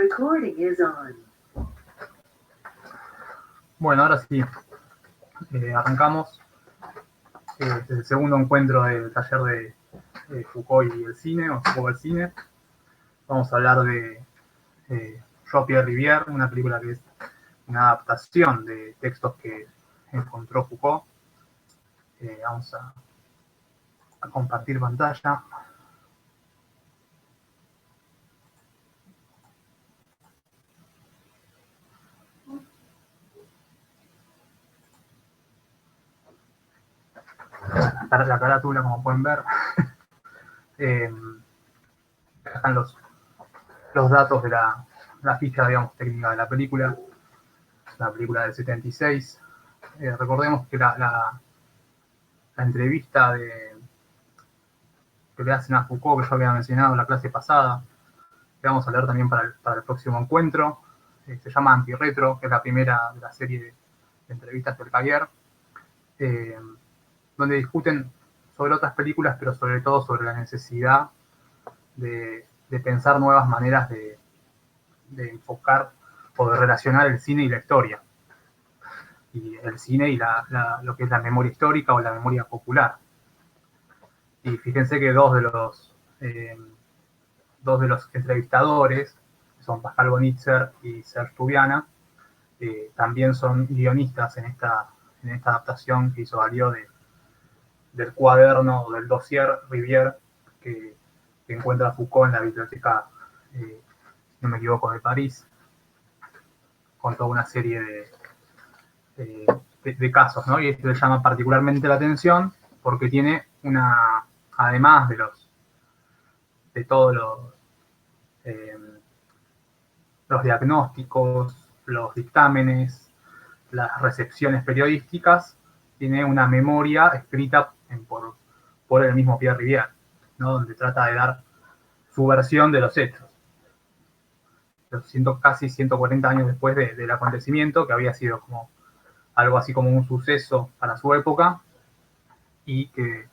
Recording is on. Bueno, ahora sí, arrancamos. Es el segundo encuentro del taller de Foucault y el cine, o Foucault al cine. Vamos a hablar de Jean-Pierre Rivière, una película que es una adaptación de textos que encontró Foucault. Vamos a compartir pantalla. La carátula, como pueden ver. Están los datos de la ficha, digamos, técnica de la película. Es una película del 76. Recordemos que la entrevista que le hacen a Foucault, que yo había mencionado en la clase pasada, que vamos a leer también para el próximo encuentro, se llama Antirretro, que es la primera de la serie de entrevistas del Cahiers, donde discuten sobre otras películas, pero sobre todo sobre la necesidad de pensar nuevas maneras de enfocar o de relacionar el cine y la historia. Y el cine y lo que es la memoria histórica o la memoria popular. Y fíjense que dos de los entrevistadores, que son Pascal Bonitzer y Serge Tubiana, también son guionistas en esta adaptación que hizo Alió del cuaderno o del dossier Rivière que encuentra Foucault en la biblioteca, si no me equivoco, de París, con toda una serie de casos, ¿no? Y esto le llama particularmente la atención porque tiene además de todos los diagnósticos, los dictámenes, las recepciones periodísticas, tiene una memoria escrita por el mismo Pierre Rivière, ¿no? Donde trata de dar su versión de los hechos. Casi 140 años después del acontecimiento, que había sido como algo así como un suceso para su época, y que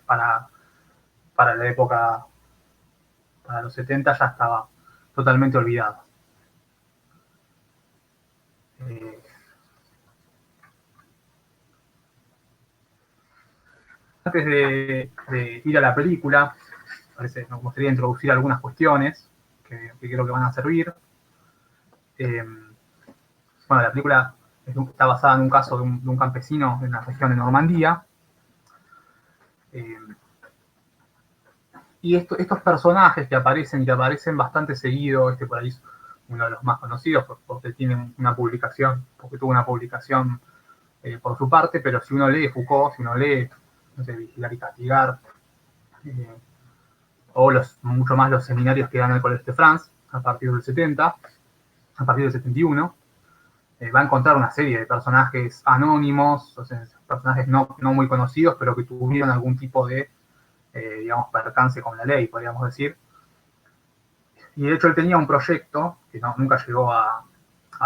para la época, para los 70, ya estaba totalmente olvidado. Antes de ir a la película, me gustaría introducir algunas cuestiones que creo que van a servir. Bueno, la película está basada en un caso de un campesino en la región de Normandía. Y estos personajes que aparecen bastante seguido, por ahí es uno de los más conocidos porque tuvo una publicación por su parte, pero si uno lee Foucault, si uno lee, no sé, Vigilar y Castigar, o mucho más los seminarios que dan en el Collège de France, a partir del 70, a partir del 71, va a encontrar una serie de personajes anónimos, o sea, personajes no muy conocidos, pero que tuvieron algún tipo de, digamos, percance con la ley, podríamos decir. Y de hecho él tenía un proyecto que nunca llegó a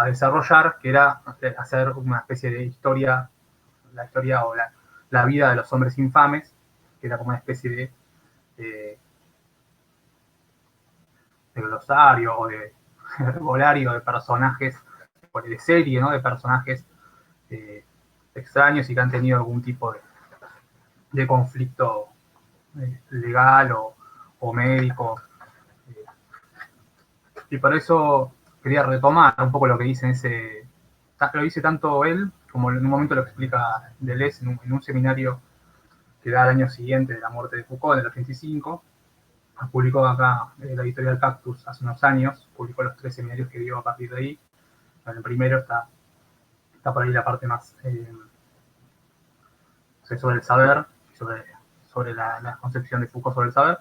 desarrollar, que era hacer una especie de historia, la historia o la vida de los hombres infames, que era como una especie de glosario o de herbolario de personajes, de serie, ¿no? De personajes extraños y que han tenido algún tipo de conflicto legal o médico. Y por eso quería retomar un poco lo que dice lo dice tanto él como en un momento lo explica Deleuze en un seminario que da al año siguiente de la muerte de Foucault, en el 85. Publicó acá la editorial Cactus hace unos años, publicó los 3 seminarios que dio a partir de ahí. En el primero está por ahí la parte más sobre el saber, sobre la concepción de Foucault sobre el saber,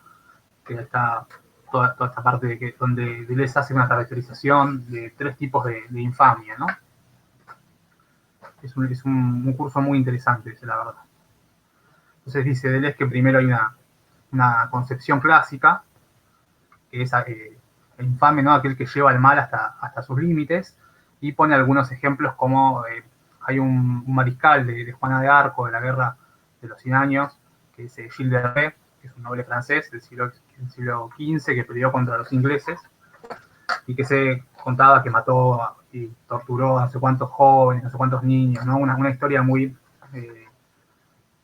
que está toda esta parte donde Deleuze hace una caracterización de 3 tipos de infamia, ¿no? Es un curso muy interesante, la verdad. Entonces dice Deleuze que primero hay una concepción clásica, que es el infame, ¿no? Aquel que lleva el mal hasta sus límites, y pone algunos ejemplos como hay un mariscal de Juana de Arco, de la Guerra de los 100 Años, que es Gilles de Rais, que es un noble francés del siglo XV que peleó contra los ingleses, y que se contaba que mató y torturó a no sé cuántos jóvenes, no sé cuántos niños, ¿no? Una historia muy,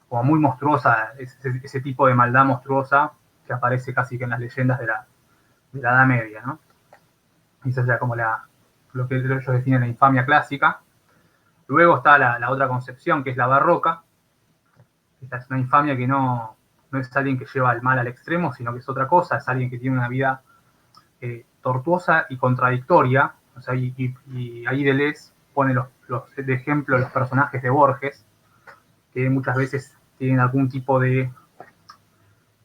como muy monstruosa, ese tipo de maldad monstruosa que aparece casi que en las leyendas de la Edad Media, ¿no? Y esa sería como lo que ellos definen la infamia clásica. Luego está la otra concepción, que es la barroca. Esta es una infamia que no es alguien que lleva el mal al extremo, sino que es otra cosa, es alguien que tiene una vida tortuosa y contradictoria. O sea, y ahí Deleuze pone de ejemplo los personajes de Borges, que muchas veces tienen algún tipo de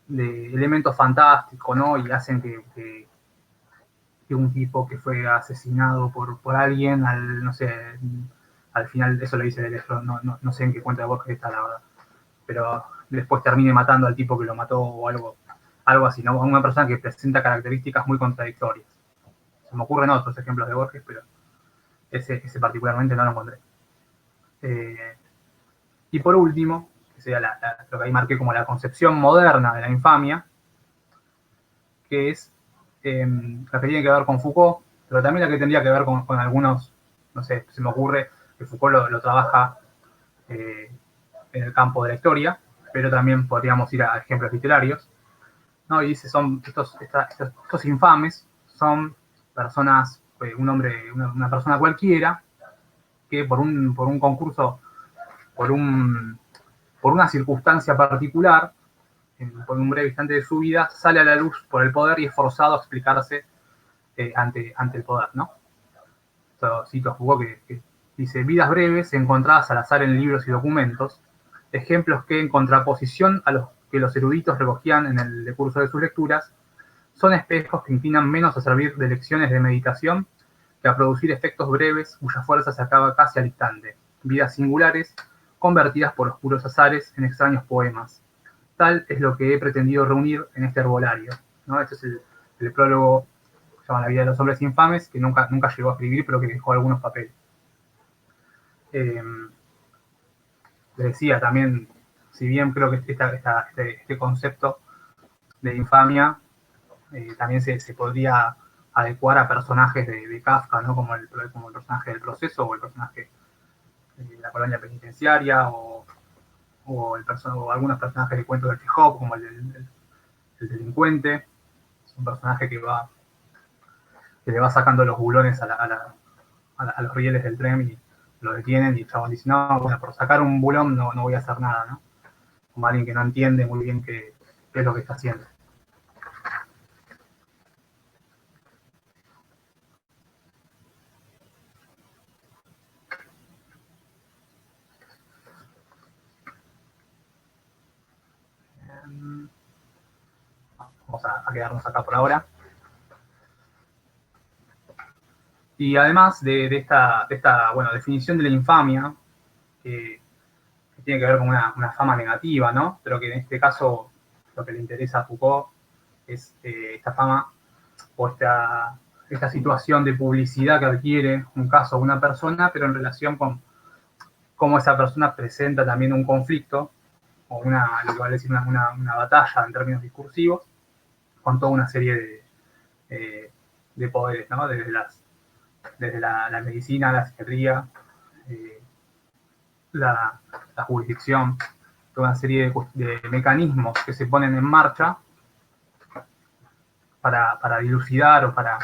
elemento fantástico, ¿no? Y hacen que un tipo que fue asesinado por alguien, no sé, al final, eso lo dice Deleuze, no sé en qué cuenta de Borges está, la verdad, pero después termine matando al tipo que lo mató o algo así, ¿no? Una persona que presenta características muy contradictorias. Se me ocurren otros ejemplos de Borges, pero ese particularmente no lo encontré. Y por último, que sería lo que ahí marqué como la concepción moderna de la infamia, que es la que tiene que ver con Foucault, pero también la que tendría que ver con algunos, no sé, se me ocurre que Foucault lo trabaja en el campo de la historia, pero también podríamos ir a ejemplos literarios, ¿no? Y dice, estos infames son personas, una persona cualquiera, que por un concurso, por una circunstancia particular, por un breve instante de su vida, sale a la luz por el poder y es forzado a explicarse ante el poder, ¿no? Esto cito a Foucault que dice, vidas breves encontradas al azar en libros y documentos, ejemplos que en contraposición a los que los eruditos recogían en el decurso de sus lecturas, son espejos que inclinan menos a servir de lecciones de meditación que a producir efectos breves cuya fuerza se acaba casi al instante, vidas singulares convertidas por oscuros azares en extraños poemas. Tal es lo que he pretendido reunir en este herbolario, ¿no? Este es el prólogo que se llama La vida de los hombres infames, que nunca llegó a escribir, pero que dejó algunos papeles. Les decía también, si bien creo que este concepto de infamia también se podría adecuar a personajes de Kafka, ¿no? Como el personaje del proceso o el personaje de la colonia penitenciaria o algunos personajes de cuentos del Chekhov, como el delincuente. Es un personaje que le va sacando los bulones a los rieles del tren y lo detienen y el chabón dice, no, bueno, por sacar un bulón no voy a hacer nada, ¿no? Como alguien que no entiende muy bien qué es lo que está haciendo. Vamos a quedarnos acá por ahora. Y además de esta definición de la infamia, que tiene que ver con una fama negativa, ¿no? Pero que en este caso lo que le interesa a Foucault es esta fama o esta situación de publicidad que adquiere un caso o una persona, pero en relación con cómo esa persona presenta también un conflicto o lo que vale decir una batalla en términos discursivos con toda una serie de poderes, ¿no? Desde la medicina, la psiquiatría, la jurisdicción, toda una serie de mecanismos que se ponen en marcha para dilucidar o para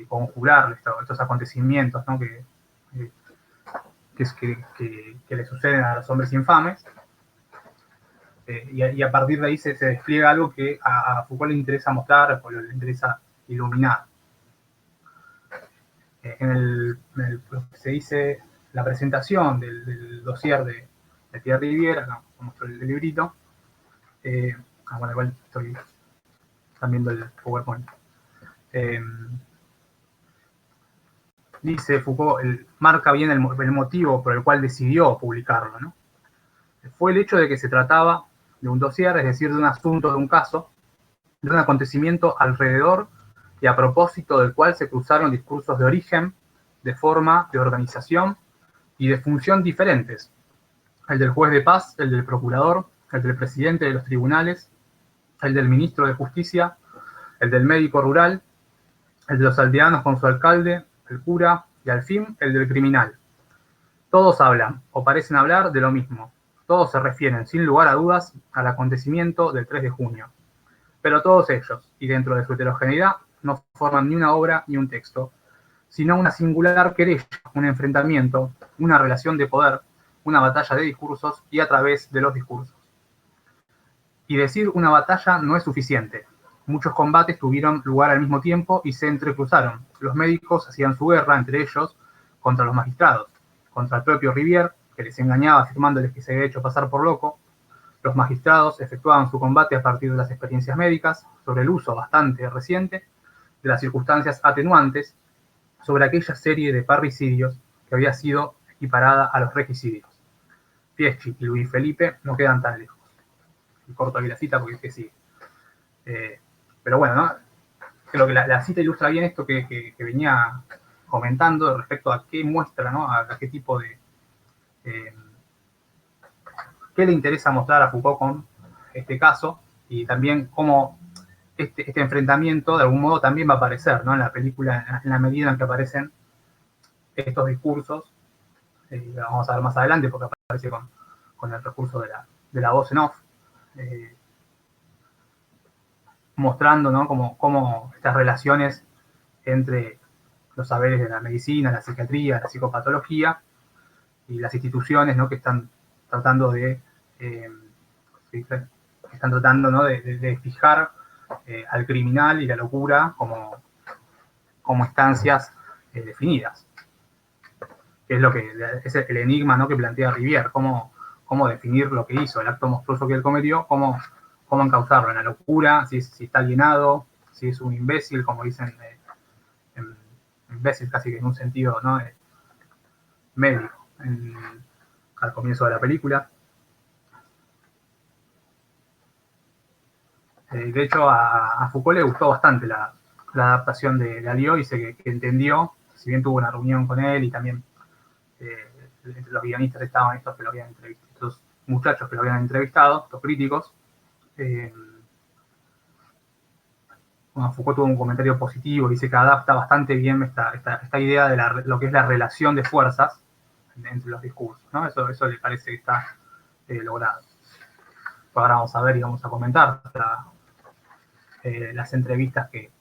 conjurar estos acontecimientos, ¿no? que le suceden a los hombres infames. Y a partir de ahí se despliega algo que a Foucault le interesa mostrar o le interesa iluminar. Lo que se dice la presentación del dossier de Pierre Rivière, acá muestro el librito. Bueno, igual están viendo el PowerPoint. Dice Foucault, marca bien el motivo por el cual decidió publicarlo, ¿no? Fue el hecho de que se trataba de un dossier, es decir, de un asunto, de un caso, de un acontecimiento alrededor y a propósito del cual se cruzaron discursos de origen, de forma, de organización y de función diferentes. El del juez de paz, el del procurador, el del presidente de los tribunales, el del ministro de justicia, el del médico rural, el de los aldeanos con su alcalde, el cura, y al fin el del criminal. Todos hablan, o parecen hablar, de lo mismo. Todos se refieren, sin lugar a dudas, al acontecimiento del 3 de junio. Pero todos ellos, y dentro de su heterogeneidad, no forman ni una obra ni un texto, sino una singular querella, un enfrentamiento, una relación de poder, una batalla de discursos y a través de los discursos. Y decir una batalla no es suficiente. Muchos combates tuvieron lugar al mismo tiempo y se entrecruzaron. Los médicos hacían su guerra entre ellos contra los magistrados, contra el propio Rivière, que les engañaba afirmándoles que se había hecho pasar por loco. Los magistrados efectuaban su combate a partir de las experiencias médicas, sobre el uso bastante reciente de las circunstancias atenuantes, sobre aquella serie de parricidios que había sido equiparada a los regicidios. Fieschi y Luis Felipe no quedan tan lejos. Y corto aquí la cita porque es que sí. Pero bueno, ¿no? Creo que la cita ilustra bien esto que venía comentando respecto a qué muestra, ¿no? A qué tipo de... qué le interesa mostrar a Foucault con este caso y también cómo este enfrentamiento de algún modo también va a aparecer, ¿no? En la película, en la medida en que aparecen estos discursos, lo vamos a ver más adelante porque aparece con el recurso de la voz en off, mostrando, ¿no? Cómo estas relaciones entre los saberes de la medicina, la psiquiatría, la psicopatología y las instituciones, ¿no? Que están tratando de, ¿no? de fijar al criminal y la locura como instancias definidas. Que es lo que es el enigma, ¿no? Que plantea Rivière, cómo definir lo que hizo, el acto monstruoso que él cometió, cómo encauzarlo en la locura, si está alienado, si es un imbécil, como dicen, imbécil casi que en un sentido, ¿no? Médico, al comienzo de la película. De hecho, a Foucault le gustó bastante la adaptación de Alió, dice que entendió, si bien tuvo una reunión con él y también entre los guionistas estaban estos que lo habían entrevistado, estos muchachos que lo habían entrevistado, estos críticos. Bueno, Foucault tuvo un comentario positivo, dice que adapta bastante bien esta idea de lo que es la relación de fuerzas entre los discursos, ¿no? Eso le parece que está logrado. Ahora vamos a ver y vamos a comentar las entrevistas que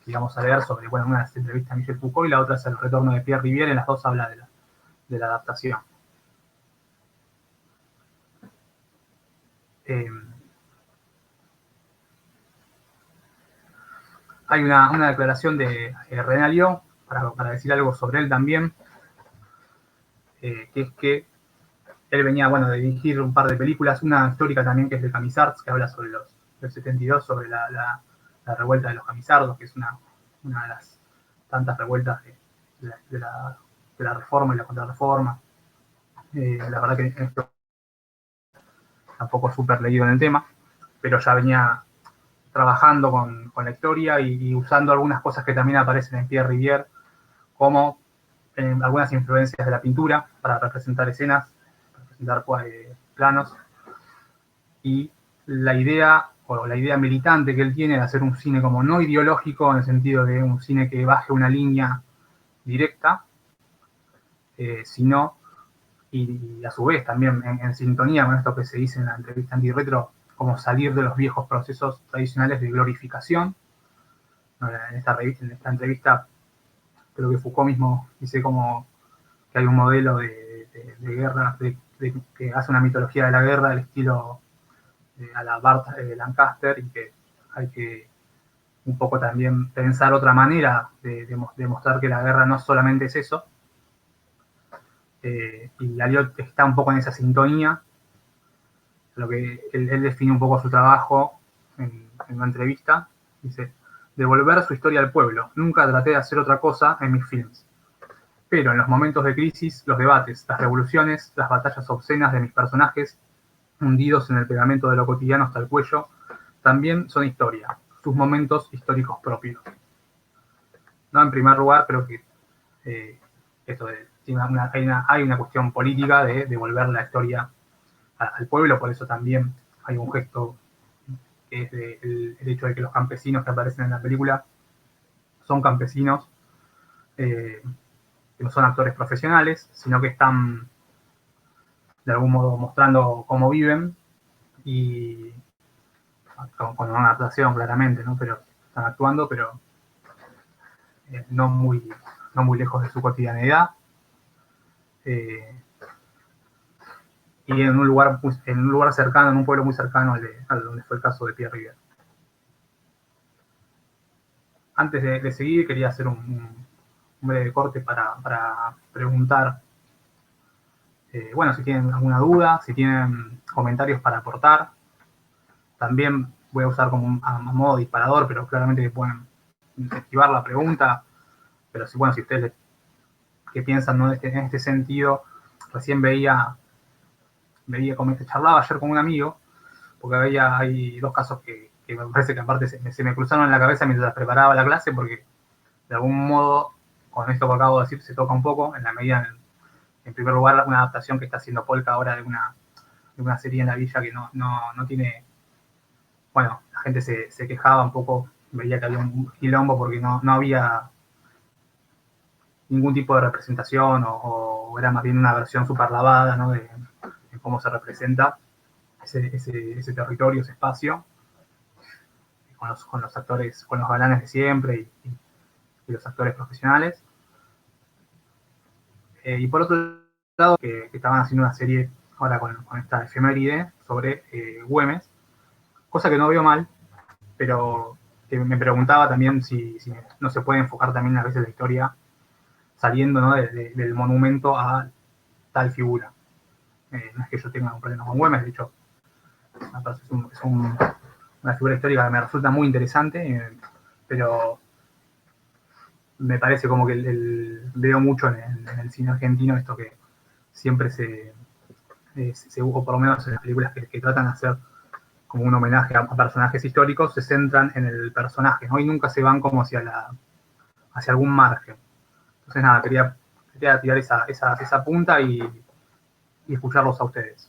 vamos a leer sobre, bueno, una de las entrevistas a Michel Foucault y la otra es el retorno de Pierre Rivière, en las dos habla de la adaptación. Hay una declaración de René Alió, para decir algo sobre él también, que es que él venía, bueno, de dirigir un par de películas, una histórica también que es de Camisards, que habla sobre del 72, sobre la revuelta de los camisardos, que es una de las tantas revueltas de la reforma y la contrarreforma. La verdad que esto tampoco es súper leído en el tema, pero ya venía trabajando con la historia y usando algunas cosas que también aparecen en Pierre Rivière, como algunas influencias de la pintura para representar escenas, representar planos, y la idea militante que él tiene de hacer un cine como no ideológico, en el sentido de un cine que baje una línea directa, sino, y a su vez también en sintonía con esto que se dice en la entrevista antirretro, como salir de los viejos procesos tradicionales de glorificación. En esta entrevista, creo que Foucault mismo dice como que hay un modelo de guerra, que hace una mitología de la guerra del estilo a la Bart Lancaster, y que hay que un poco también pensar otra manera de mostrar que la guerra no solamente es eso. Y Aliot está un poco en esa sintonía, lo que él define un poco su trabajo en una entrevista. Dice: devolver su historia al pueblo. Nunca traté de hacer otra cosa en mis films. Pero en los momentos de crisis, los debates, las revoluciones, las batallas obscenas de mis personajes, hundidos en el pegamento de lo cotidiano hasta el cuello, también son historia, sus momentos históricos propios. ¿No? En primer lugar, creo que esto hay una cuestión política de devolver la historia al pueblo, por eso también hay un gesto que es el hecho de que los campesinos que aparecen en la película son campesinos, que no son actores profesionales, sino que están de algún modo mostrando cómo viven y con una adaptación claramente, ¿no? Pero están actuando, pero no muy lejos de su cotidianidad. Y en un lugar cercano, en un pueblo muy cercano a donde fue el caso de Pierre Rivière. Antes de seguir, quería hacer un breve corte para preguntar, bueno, si tienen alguna duda, si tienen comentarios para aportar. También voy a usar como a modo disparador, pero claramente que pueden esquivar la pregunta. Pero si, bueno, si ustedes que piensan, ¿no?, en este sentido, recién veía como charlaba ayer con un amigo, porque hay dos casos que me parece que aparte se me cruzaron en la cabeza mientras preparaba la clase, porque de algún modo, con esto que acabo de decir, se toca un poco, en la medida, en primer lugar, una adaptación que está haciendo Polka ahora de una serie en la villa que no tiene, bueno, la gente se quejaba un poco, veía que había un quilombo porque no había ningún tipo de representación o era más bien una versión super lavada, ¿no?, de cómo se representa ese territorio, ese espacio, con los actores, con los galanes de siempre y los actores profesionales. Y por otro lado, que estaban haciendo una serie ahora con esta efeméride sobre Güemes, cosa que no veo mal, pero que me preguntaba también si no se puede enfocar también a veces la historia saliendo, ¿no?, del monumento a tal figura. No es que yo tenga un problema con Güemes, de hecho, es una figura histórica que me resulta muy interesante, pero me parece como que veo mucho en el cine argentino esto que siempre o por lo menos en las películas que tratan de hacer como un homenaje a personajes históricos, se centran en el personaje, ¿no? Y nunca se van como hacia algún margen. Entonces, nada, quería tirar esa punta y escucharlos a ustedes.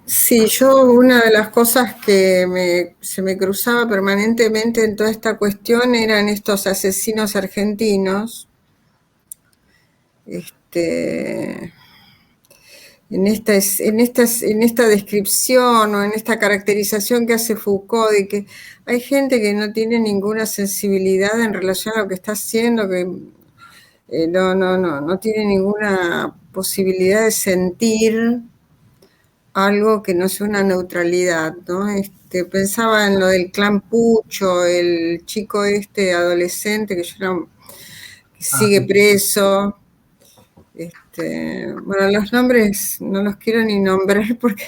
Sí, yo una de las cosas que se me cruzaba permanentemente en toda esta cuestión eran estos asesinos argentinos, en esta descripción o en esta caracterización que hace Foucault de que hay gente que no tiene ninguna sensibilidad en relación a lo que está haciendo, que no tiene ninguna posibilidad de sentir algo que no sea una neutralidad, ¿no? Pensaba en lo del clan Pucho, el chico adolescente que sigue preso. Bueno, los nombres no los quiero ni nombrar porque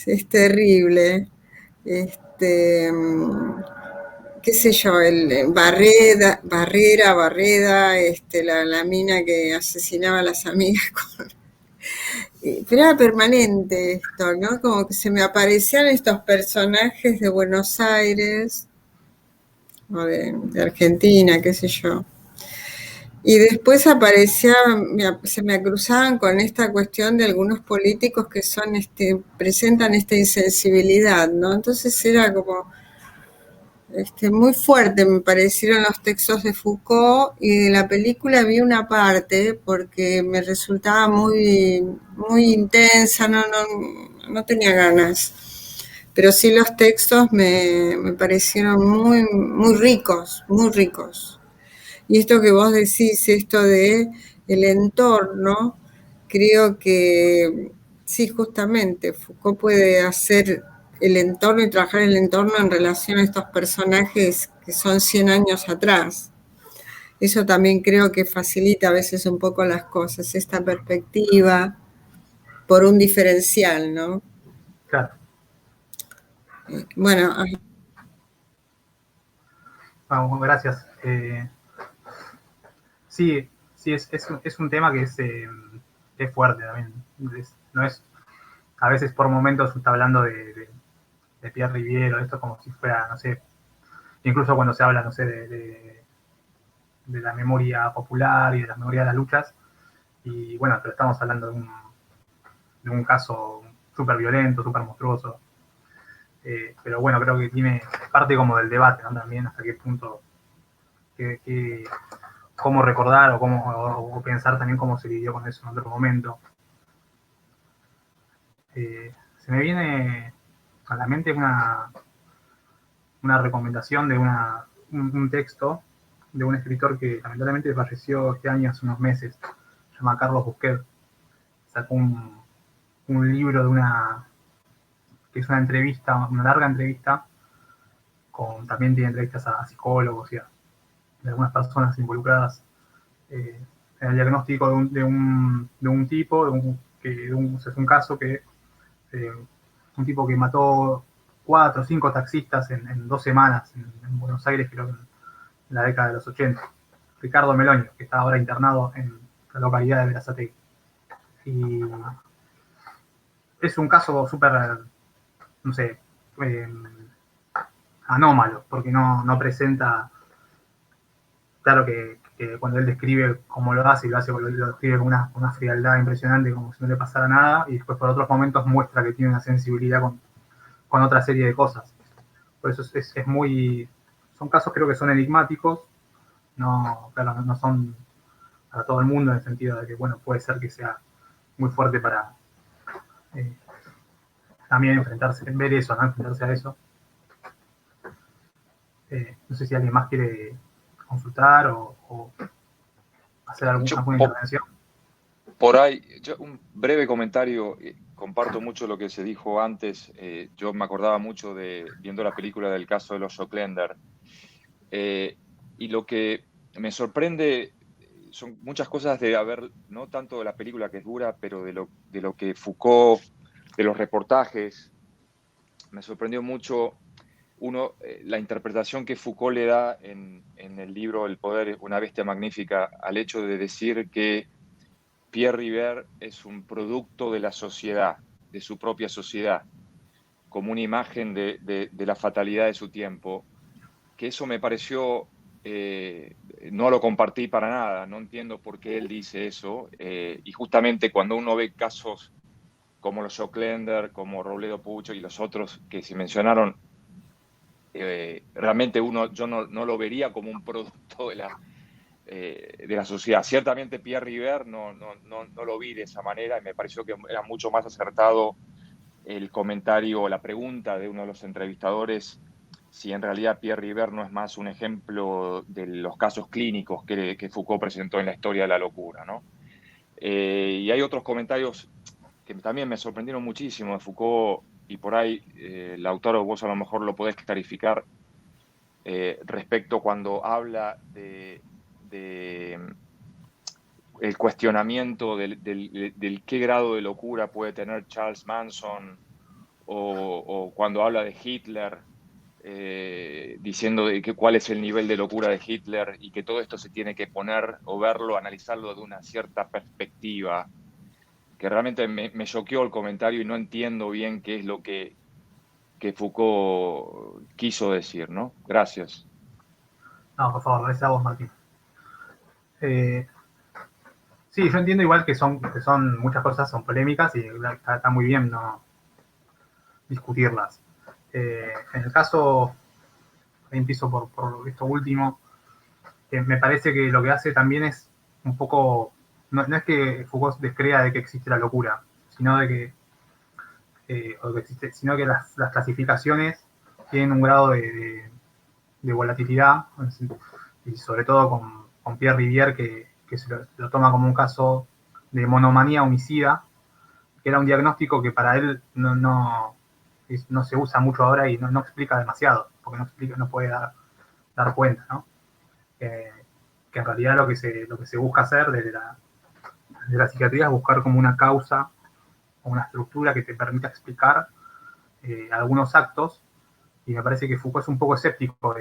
es terrible. Qué sé yo, el Barrera, la mina que asesinaba a las amigas pero era permanente esto, ¿no? Como que se me aparecían estos personajes de Buenos Aires o de Argentina, qué sé yo. Y después se me cruzaban con esta cuestión de algunos políticos que presentan esta insensibilidad, ¿no? Entonces era como muy fuerte, me parecieron los textos de Foucault, y de la película vi una parte porque me resultaba muy, muy intensa, no tenía ganas. Pero sí los textos me parecieron muy, muy ricos, muy ricos. Y esto que vos decís, esto de el entorno, creo que sí, justamente, Foucault puede hacer el entorno y trabajar el entorno en relación a estos personajes que son 100 años atrás. Eso también creo que facilita a veces un poco las cosas, esta perspectiva por un diferencial, ¿no? Claro. Bueno. Vamos, gracias. Sí, es un tema que es fuerte también. No es, a veces por momentos se está hablando de Pierre Rivière o esto como si fuera, no sé, incluso cuando se habla, no sé, de de la memoria popular y de la memoria de las luchas. Y bueno, pero estamos hablando de un caso súper violento, súper monstruoso. Pero bueno, creo que tiene parte como del debate, ¿no? También hasta qué punto, cómo recordar o pensar también cómo se lidió con eso en otro momento. Se me viene a la mente una recomendación de un texto de un escritor que lamentablemente falleció este año hace unos meses, se llama Carlos Busquet. Sacó un libro que es una entrevista, una larga entrevista, también tiene entrevistas a psicólogos y a algunas personas involucradas en el diagnóstico de un tipo, es un caso que un tipo que mató 4 o 5 taxistas en 2 semanas en Buenos Aires, creo que en la década de los 80. Ricardo Meloño, que está ahora internado en la localidad de Berazategui. Y es un caso súper, no sé, anómalo, porque no presenta, claro que cuando él describe cómo lo hace, lo describe con una frialdad impresionante, como si no le pasara nada, y después por otros momentos muestra que tiene una sensibilidad con otra serie de cosas. Por eso es muy, son casos creo que son enigmáticos, claro, no son para todo el mundo en el sentido de que, bueno, puede ser que sea muy fuerte para también ver eso, ¿no? Enfrentarse a eso. No sé si alguien más quiere consultar o hacer alguna intervención. Por ahí, un breve comentario. Comparto mucho lo que se dijo antes. Yo me acordaba mucho viendo la película del caso de los Oaklander. Y lo que me sorprende son muchas cosas de haber, no tanto de la película que es dura, pero de lo que Foucault, de los reportajes. Me sorprendió mucho la interpretación que Foucault le da en el libro El poder, una bestia magnífica, al hecho de decir que Pierre River es un producto de la sociedad, de su propia sociedad, como una imagen de la fatalidad de su tiempo, que eso me pareció, no lo compartí para nada, no entiendo por qué él dice eso, y justamente cuando uno ve casos como los Oaklander, como Robledo Pucho y los otros que se mencionaron, realmente yo no lo vería como un producto de la sociedad. Ciertamente Pierre River no lo vi de esa manera y me pareció que era mucho más acertado el comentario o la pregunta de uno de los entrevistadores si en realidad Pierre River no es más un ejemplo de los casos clínicos que Foucault presentó en la historia de la locura, ¿no? Y hay otros comentarios que también me sorprendieron muchísimo de Foucault y por ahí, Lautaro, vos a lo mejor lo podés clarificar respecto cuando habla de el cuestionamiento del qué grado de locura puede tener Charles Manson o cuando habla de Hitler, diciendo cuál es el nivel de locura de Hitler y que todo esto se tiene que poner o verlo, analizarlo de una cierta perspectiva, que realmente me choqueó el comentario y no entiendo bien qué es lo que Foucault quiso decir, ¿no? Gracias. No, por favor, gracias a vos, Martín. Sí, yo entiendo igual que son muchas cosas, son polémicas y está muy bien no discutirlas. En el caso, empiezo por esto último, me parece que lo que hace también es un poco, no es que Foucault descrea de que existe la locura, sino de que, sino que las clasificaciones tienen un grado de volatilidad, y sobre todo con Pierre Rivière, que se lo toma como un caso de monomanía homicida, que era un diagnóstico que para él no se usa mucho ahora y no explica demasiado, porque no puede dar cuenta, ¿no? Que en realidad lo que se busca hacer desde la psiquiatría es buscar como una causa o una estructura que te permita explicar algunos actos, y me parece que Foucault es un poco escéptico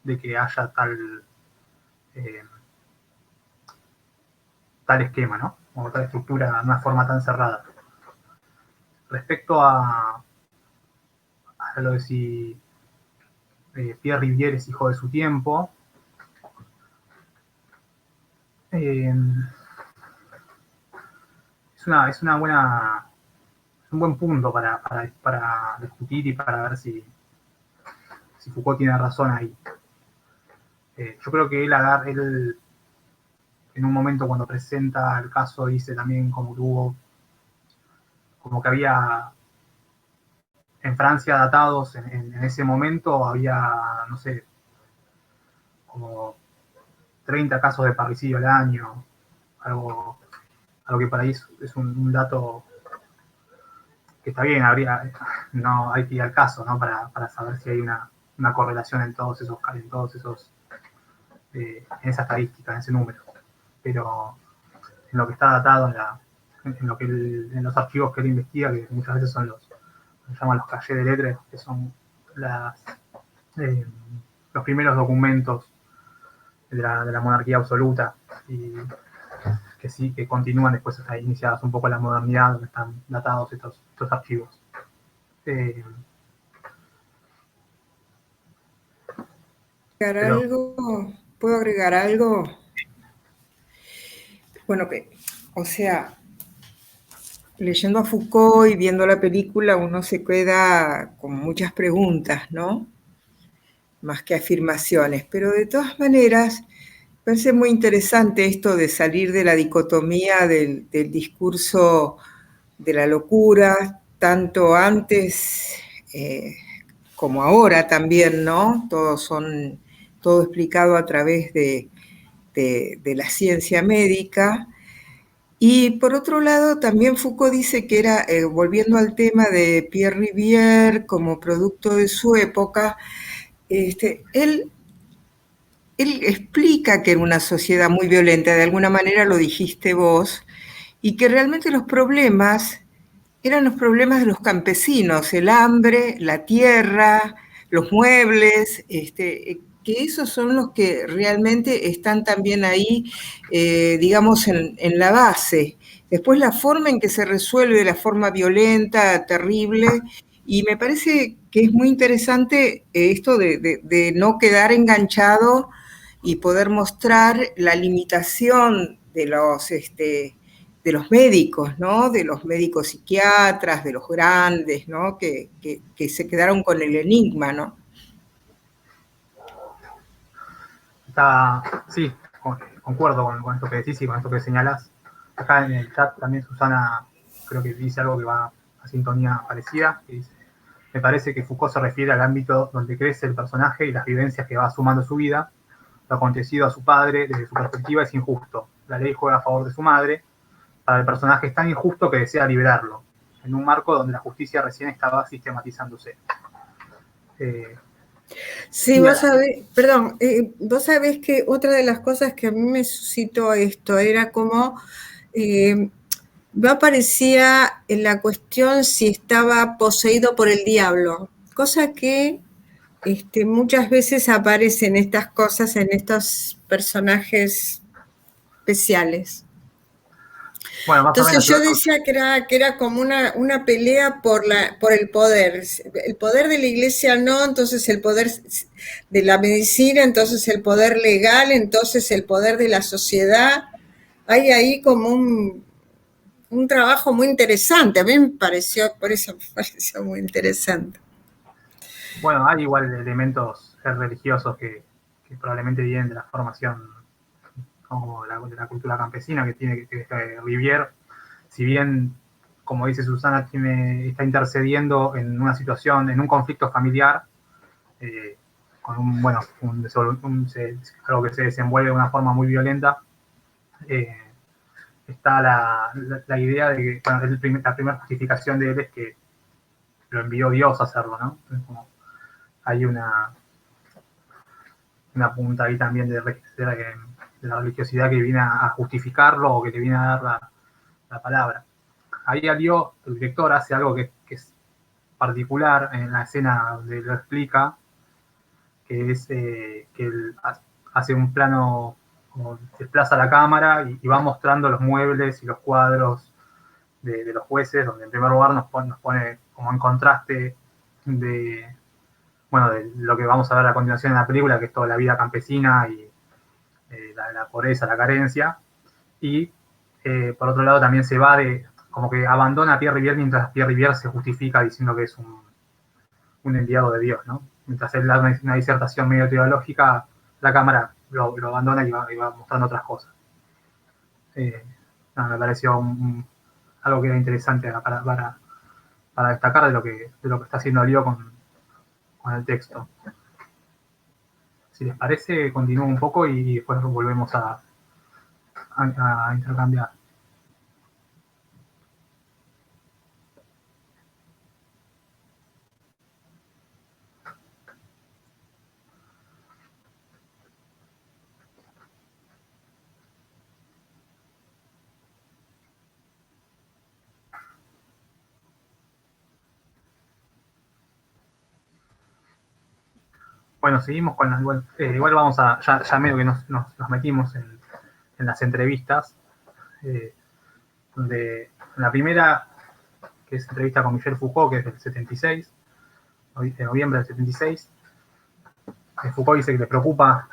de que haya tal esquema, ¿no? O tal estructura de una forma tan cerrada. Respecto a lo de si Pierre Rivière es hijo de su tiempo, Eh, es un buen punto para discutir y para ver si Foucault tiene razón ahí. Yo creo que él en un momento cuando presenta el caso dice también como que había en Francia datados en ese momento había, no sé, como 30 casos de parricidio al año, algo que para ahí es un dato que está bien, no hay que ir al caso, ¿no? Para saber si hay una correlación en todos esos, en esa estadística, en ese número. Pero en lo que está datado, en los archivos que él investiga, que muchas veces son se llaman los cahiers de lettres, que son los primeros documentos de la monarquía absoluta, y que sí, que continúan después hasta iniciadas un poco la modernidad, donde están datados estos archivos. Pero, ¿Puedo agregar algo? Bueno, o sea, leyendo a Foucault y viendo la película, uno se queda con muchas preguntas, ¿no? Más que afirmaciones. Pero de todas maneras, me parece muy interesante esto de salir de la dicotomía del discurso de la locura, tanto antes como ahora también, ¿no? Todo explicado a través de la ciencia médica. Y por otro lado, también Foucault dice que era, volviendo al tema de Pierre Rivière como producto de su época, él explica que era una sociedad muy violenta, de alguna manera lo dijiste vos, y que realmente los problemas eran los problemas de los campesinos, el hambre, la tierra, los muebles, que esos son los que realmente están también ahí, digamos, en la base. Después la forma en que se resuelve, la forma violenta, terrible, y me parece que es muy interesante esto de no quedar enganchado y poder mostrar la limitación de los médicos, ¿no? De los médicos psiquiatras, de los grandes, ¿no? Que se quedaron con el enigma, ¿no? Sí, concuerdo con esto que decís y con esto que señalás. Acá en el chat también Susana creo que dice algo que va a sintonía parecida, que dice: me parece que Foucault se refiere al ámbito donde crece el personaje y las vivencias que va sumando su vida. Lo acontecido a su padre, desde su perspectiva, es injusto. La ley juega a favor de su madre. Para el personaje es tan injusto que desea liberarlo, en un marco donde la justicia recién estaba sistematizándose. Sí, vos sabés, perdón, vos sabés que otra de las cosas que a mí me suscitó esto era como me aparecía en la cuestión si estaba poseído por el diablo, cosa que muchas veces aparecen estas cosas en estos personajes especiales. Bueno, más Entonces o menos, yo decía que era como una pelea por el poder. El poder de la iglesia no, entonces el poder de la medicina, entonces el poder legal, entonces el poder de la sociedad. Hay ahí como un trabajo muy interesante. A mí me pareció, por eso me pareció muy interesante. Bueno, hay igual elementos religiosos que probablemente vienen de la formación como de la cultura campesina que tiene Rivière. Si bien, como dice Susana, está intercediendo en una situación, en un conflicto familiar, con algo que se desenvuelve de una forma muy violenta, está la idea de que la primera justificación de él es que lo envió Dios a hacerlo, ¿no? Entonces, como hay una punta ahí también de la religiosidad que viene a justificarlo o que le viene a dar la palabra. Ahí Alió, el director, hace algo que es particular en la escena donde lo explica, que es que él hace un plano, como desplaza la cámara y va mostrando los muebles y los cuadros de los jueces, donde en primer lugar nos pone como en contraste de lo que vamos a ver a continuación en la película, que es toda la vida campesina y la pobreza, la carencia, Y por otro lado también se va como que abandona a Pierre Rivière mientras Pierre Rivière se justifica diciendo que es un enviado de Dios, ¿no? Mientras él da una disertación medio teológica, la cámara lo abandona y va mostrando otras cosas. Me pareció algo que era interesante para destacar de lo que está haciendo Alió con el texto. Si les parece, continúo un poco y después volvemos a intercambiar. Bueno, seguimos con las... igual vamos a... Ya medio que nos metimos en las entrevistas, donde en la primera, que es entrevista con Michel Foucault, que es del 76, de noviembre del 76, Foucault dice que le preocupa,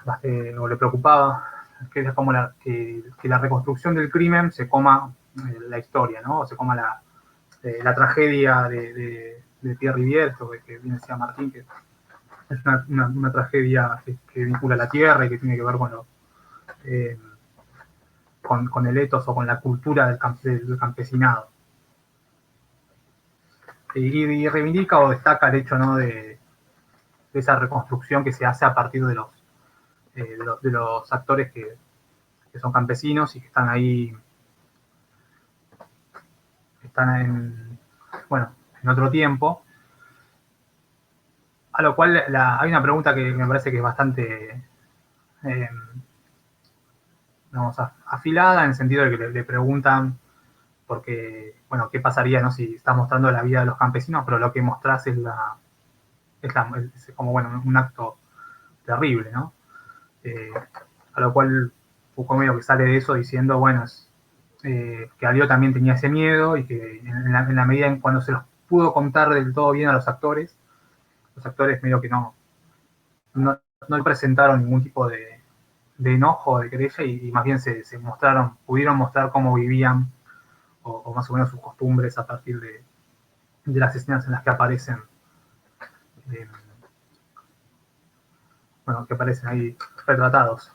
o le preocupaba, que era como que la reconstrucción del crimen se coma la historia, ¿no? O se coma la tragedia de Pierre Rivière, esto que bien decía Martín, que es una tragedia que vincula a la tierra y que tiene que ver con el etos o con la cultura del campesinado. Y reivindica o destaca el hecho, ¿no?, de esa reconstrucción que se hace a partir de los actores que son campesinos y que están ahí, están en otro tiempo. A lo cual hay una pregunta que me parece que es bastante afilada, en el sentido de que le preguntan porque, bueno, ¿qué pasaría, no, si estás mostrando la vida de los campesinos, pero lo que mostrás es como, bueno, un acto terrible, ¿no? A lo cual Foucault medio que sale de eso diciendo, bueno, que Alió también tenía ese miedo y que en la medida en cuando se los pudo contar del todo bien a los actores medio que no presentaron ningún tipo de enojo, de querella, y más bien pudieron mostrar cómo vivían o más o menos sus costumbres a partir de las escenas en las que aparecen que aparecen ahí retratados.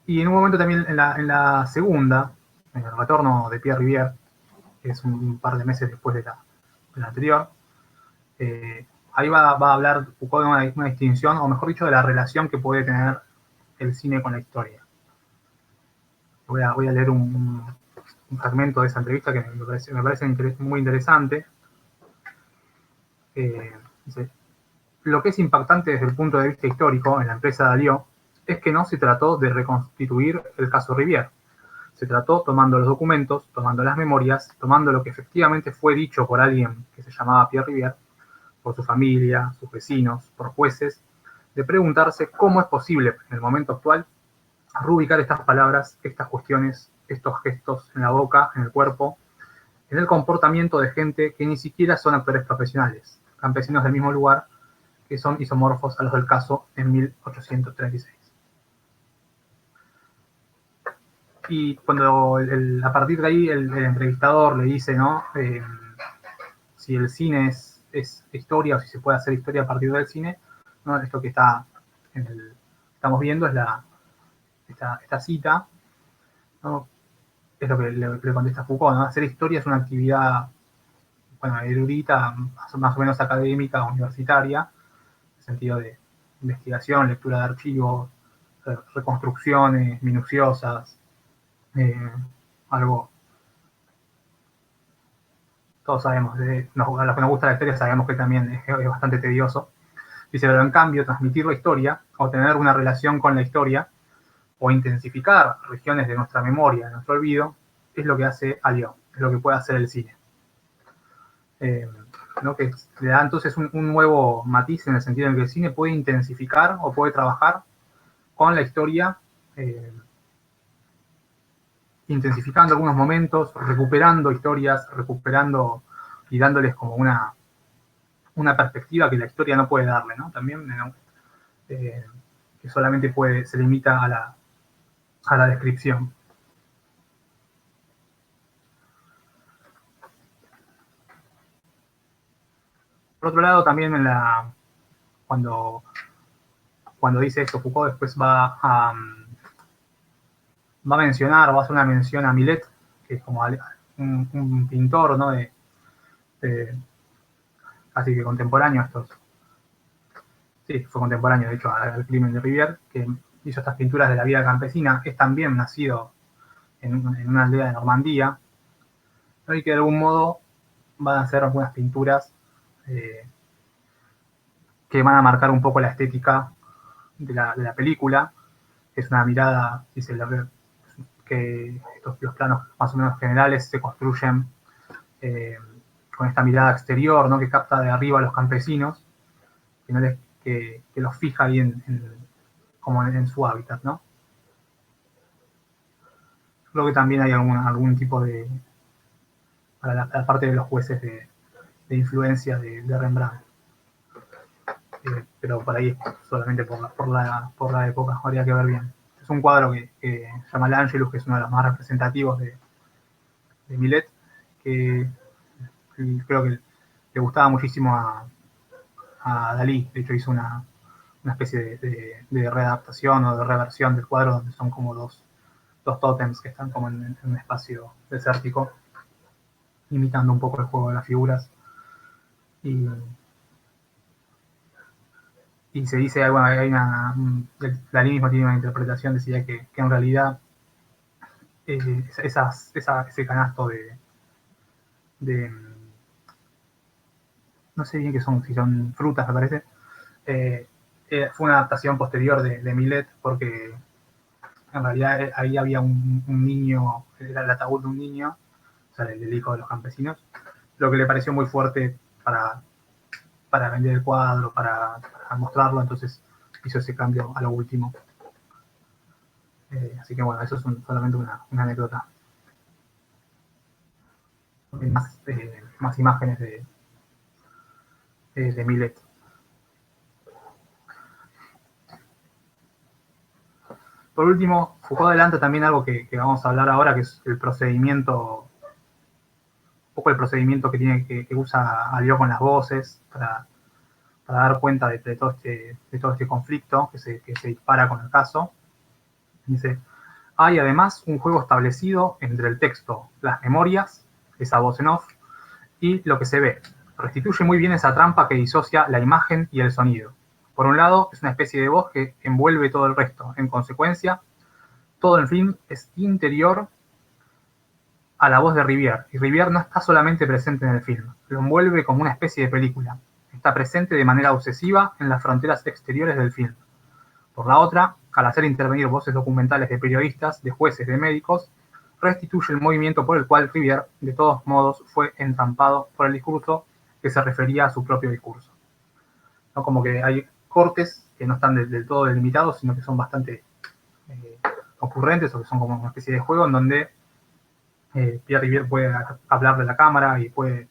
Y en un momento también en la segunda, en el retorno de Pierre Rivière, que es un par de meses después de la anterior, ahí va a hablar Foucault de una distinción, o mejor dicho, de la relación que puede tener el cine con la historia. Voy a leer un fragmento de esa entrevista que me parece muy interesante. Dice: lo que es impactante desde el punto de vista histórico en la empresa de Alió es que no se trató de reconstituir el caso Rivière. Se trató tomando los documentos, tomando las memorias, tomando lo que efectivamente fue dicho por alguien que se llamaba Pierre Rivière, por su familia, sus vecinos, por jueces, de preguntarse cómo es posible en el momento actual reubicar estas palabras, estas cuestiones, estos gestos en la boca, en el cuerpo, en el comportamiento de gente que ni siquiera son actores profesionales, campesinos del mismo lugar, que son isomorfos a los del caso en 1836. Y cuando a partir de ahí el entrevistador le dice, ¿no?, si el cine es historia o si se puede hacer historia a partir del cine, ¿no?, esto que estamos viendo es esta cita, ¿no?, es lo que le contesta Foucault, ¿no? Hacer historia es una actividad, bueno, erudita, más o menos académica, universitaria, en el sentido de investigación, lectura de archivos, reconstrucciones minuciosas, algo, todos sabemos, a los que nos gusta la historia sabemos que también es bastante tedioso. Dice, pero en cambio, transmitir la historia, o tener una relación con la historia, o intensificar regiones de nuestra memoria, de nuestro olvido, es lo que hace Alió, es lo que puede hacer el cine. ¿No? Que le da entonces un nuevo matiz en el sentido en que el cine puede intensificar o puede trabajar con la historia, intensificando algunos momentos, recuperando historias, recuperando y dándoles como una una perspectiva que la historia no puede darle, ¿no? También, ¿no? Que solamente se limita a la descripción. Por otro lado, también cuando dice esto, Foucault después va a mencionar, va a hacer una mención a Millet, que es como un pintor, ¿no? Casi que contemporáneo a estos. Sí, fue contemporáneo, de hecho, al crimen de Rivière, que hizo estas pinturas de la vida campesina. Es también nacido en una aldea de Normandía, y que de algún modo van a hacer algunas pinturas que van a marcar un poco la estética de la película. Es una mirada, dice que los planos más o menos generales se construyen con esta mirada exterior, ¿no? Que capta de arriba a los campesinos, que los fija ahí como en su hábitat, ¿no? Creo que también hay algún tipo de, para la parte de los jueces, de influencia de Rembrandt. Pero por ahí solamente por la época, habría que ver bien. Es un cuadro que se llama L'Angelus, que es uno de los más representativos de Millet, que creo que le gustaba muchísimo a Dalí. De hecho, hizo una especie de readaptación o de reversión del cuadro, donde son como dos tótems que están como en un espacio desértico, imitando un poco el juego de las figuras. Y se dice, bueno, Dalí mismo tiene una interpretación, decía que en realidad ese canasto de no sé bien qué son, si son frutas, me parece, fue una adaptación posterior de Millet, porque en realidad ahí había un niño, era el ataúd de un niño, o sea, el hijo de los campesinos, lo que le pareció muy fuerte para vender el cuadro, para mostrarlo, entonces hizo ese cambio a lo último. Así que bueno, eso es solamente una anécdota. Hay más imágenes de Millet. Por último, Foucault adelanta también algo que vamos a hablar ahora, que es el procedimiento, un poco el procedimiento que usa Alió con las voces para dar cuenta de todo este conflicto que se dispara con el caso. Dice, hay además un juego establecido entre el texto, las memorias, esa voz en off, y lo que se ve. Restituye muy bien esa trampa que disocia la imagen y el sonido. Por un lado, es una especie de voz que envuelve todo el resto. En consecuencia, todo el film es interior a la voz de Rivière. Y Rivière no está solamente presente en el film, lo envuelve como una especie de película. Está presente de manera obsesiva en las fronteras exteriores del film. Por la otra, al hacer intervenir voces documentales de periodistas, de jueces, de médicos, restituye el movimiento por el cual Rivière, de todos modos, fue entrampado por el discurso que se refería a su propio discurso. ¿No? Como que hay cortes que no están del todo delimitados, sino que son bastante ocurrentes, o que son como una especie de juego en donde Pierre Rivière puede hablar de la cámara y puede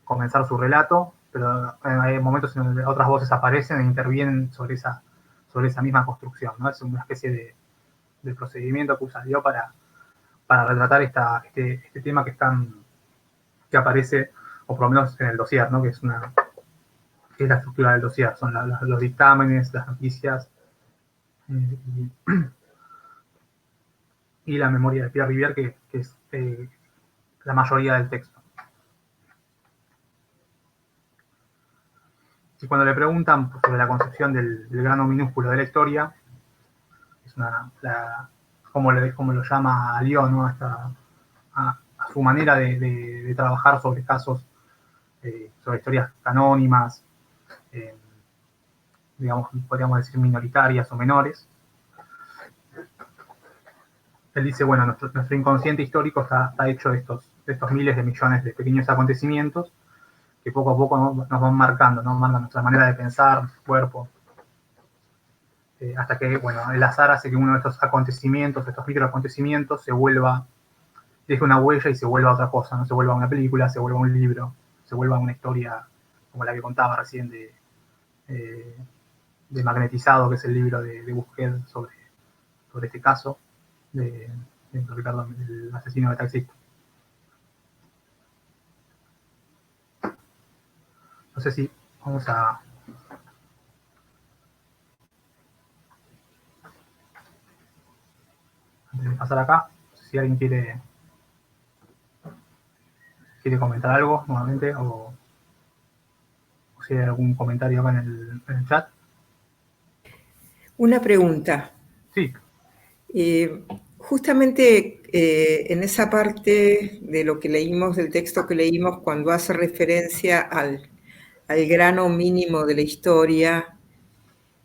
comenzar su relato, pero hay momentos en donde otras voces aparecen e intervienen sobre esa misma construcción, ¿no? Es una especie de procedimiento que usa Alió para retratar este tema que aparece, o por lo menos en el dossier, ¿no? Que es la estructura del dossier, son los dictámenes, las noticias y la memoria de Pierre Rivière, que es la mayoría del texto. Y cuando le preguntan sobre la concepción del grano minúsculo de la historia, es como lo llama Alió, ¿no? A su manera de trabajar sobre casos, sobre historias anónimas, digamos, podríamos decir minoritarias o menores. Él dice, bueno, nuestro inconsciente histórico está hecho de estos miles de millones de pequeños acontecimientos que poco a poco nos van marcando, ¿no? Marcan nuestra manera de pensar, nuestro cuerpo, hasta que, bueno, el azar hace que uno de estos acontecimientos, estos microacontecimientos, deje una huella y se vuelva otra cosa, ¿no? Se vuelva una película, se vuelva un libro, se vuelva una historia como la que contaba recién de Magnetizado, que es el libro de Busquets sobre este caso de Ricardo, el asesino de taxista. No sé si vamos a... Antes de pasar acá, no sé si alguien quiere comentar algo nuevamente o si hay algún comentario acá en el chat. Una pregunta. Sí. Justamente en esa parte de lo que leímos, del texto que leímos, cuando hace referencia al grano mínimo de la historia,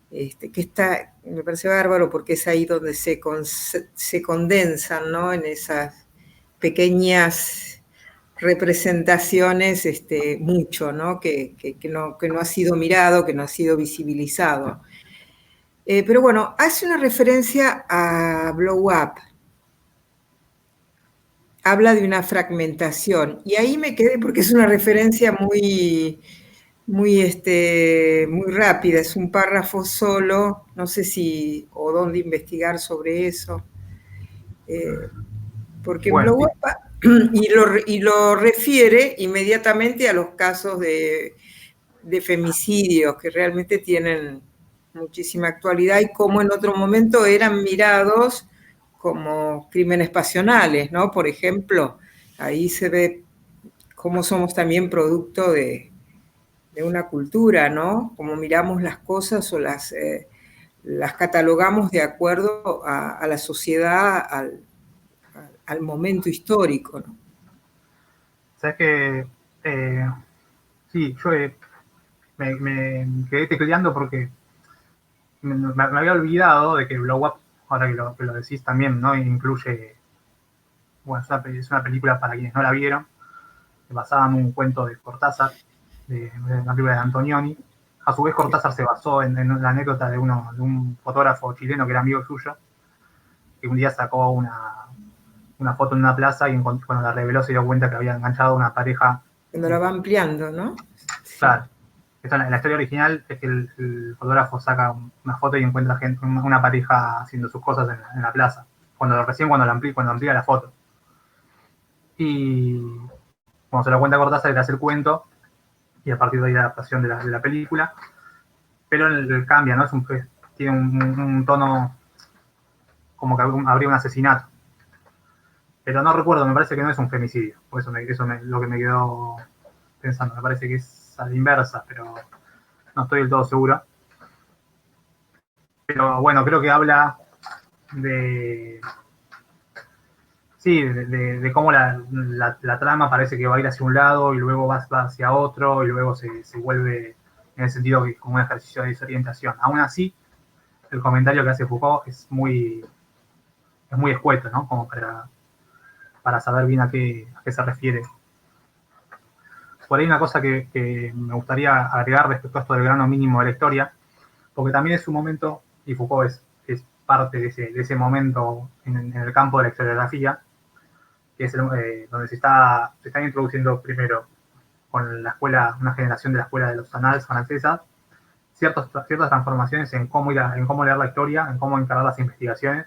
que está, me parece bárbaro porque es ahí donde se condensan, ¿no? En esas pequeñas representaciones mucho, ¿no? Que no ha sido mirado, que no ha sido visibilizado. Pero bueno, hace una referencia a Blow Up. Habla de una fragmentación. Y ahí me quedé porque es una referencia muy rápida. Es un párrafo solo. No sé si o dónde investigar sobre eso. Porque en Bueno, Blow Up y lo refiere inmediatamente a los casos de femicidios que realmente tienen muchísima actualidad y cómo en otro momento eran mirados como crímenes pasionales, ¿no? Por ejemplo, ahí se ve cómo somos también producto de una cultura, ¿no? Cómo miramos las cosas o las catalogamos de acuerdo a la sociedad, al momento histórico, ¿no? Sabes que sí, yo me quedé tecleando porque me había olvidado de que Blow Up, ahora que lo decís también, ¿no? Incluye, bueno, es una película para quienes no la vieron, basada en un cuento de Cortázar, de una película de Antonioni. A su vez, Cortázar se basó en la anécdota de un fotógrafo chileno que era amigo suyo, que un día sacó una foto en una plaza y cuando la reveló se dio cuenta que había enganchado a una pareja. Cuando la va ampliando, ¿no? Claro. Esto, la historia original es que el fotógrafo saca una foto y encuentra una pareja haciendo sus cosas en la plaza, cuando amplía la foto. Y cuando se lo cuenta Cortázar, le hace el cuento, y a partir de ahí la adaptación de la película. Pero cambia, ¿no? Tiene un tono como que habría un asesinato. Pero no recuerdo, me parece que no es un femicidio. Por eso lo que me quedó pensando. Me parece que es a la inversa, pero no estoy del todo seguro. Pero bueno, creo que habla de cómo la trama parece que va a ir hacia un lado y luego va hacia otro y luego se vuelve en el sentido que como un ejercicio de desorientación. Aún así, el comentario que hace Foucault es muy escueto, ¿no? Como para saber bien a qué se refiere. Por ahí una cosa que me gustaría agregar respecto a esto del grano mínimo de la historia, porque también es un momento, y Foucault es parte de ese momento en el campo de la historiografía, que es donde se están introduciendo primero con la escuela, una generación de la escuela de los Annales francesa, ciertas transformaciones en cómo leer la historia, en cómo encarar las investigaciones,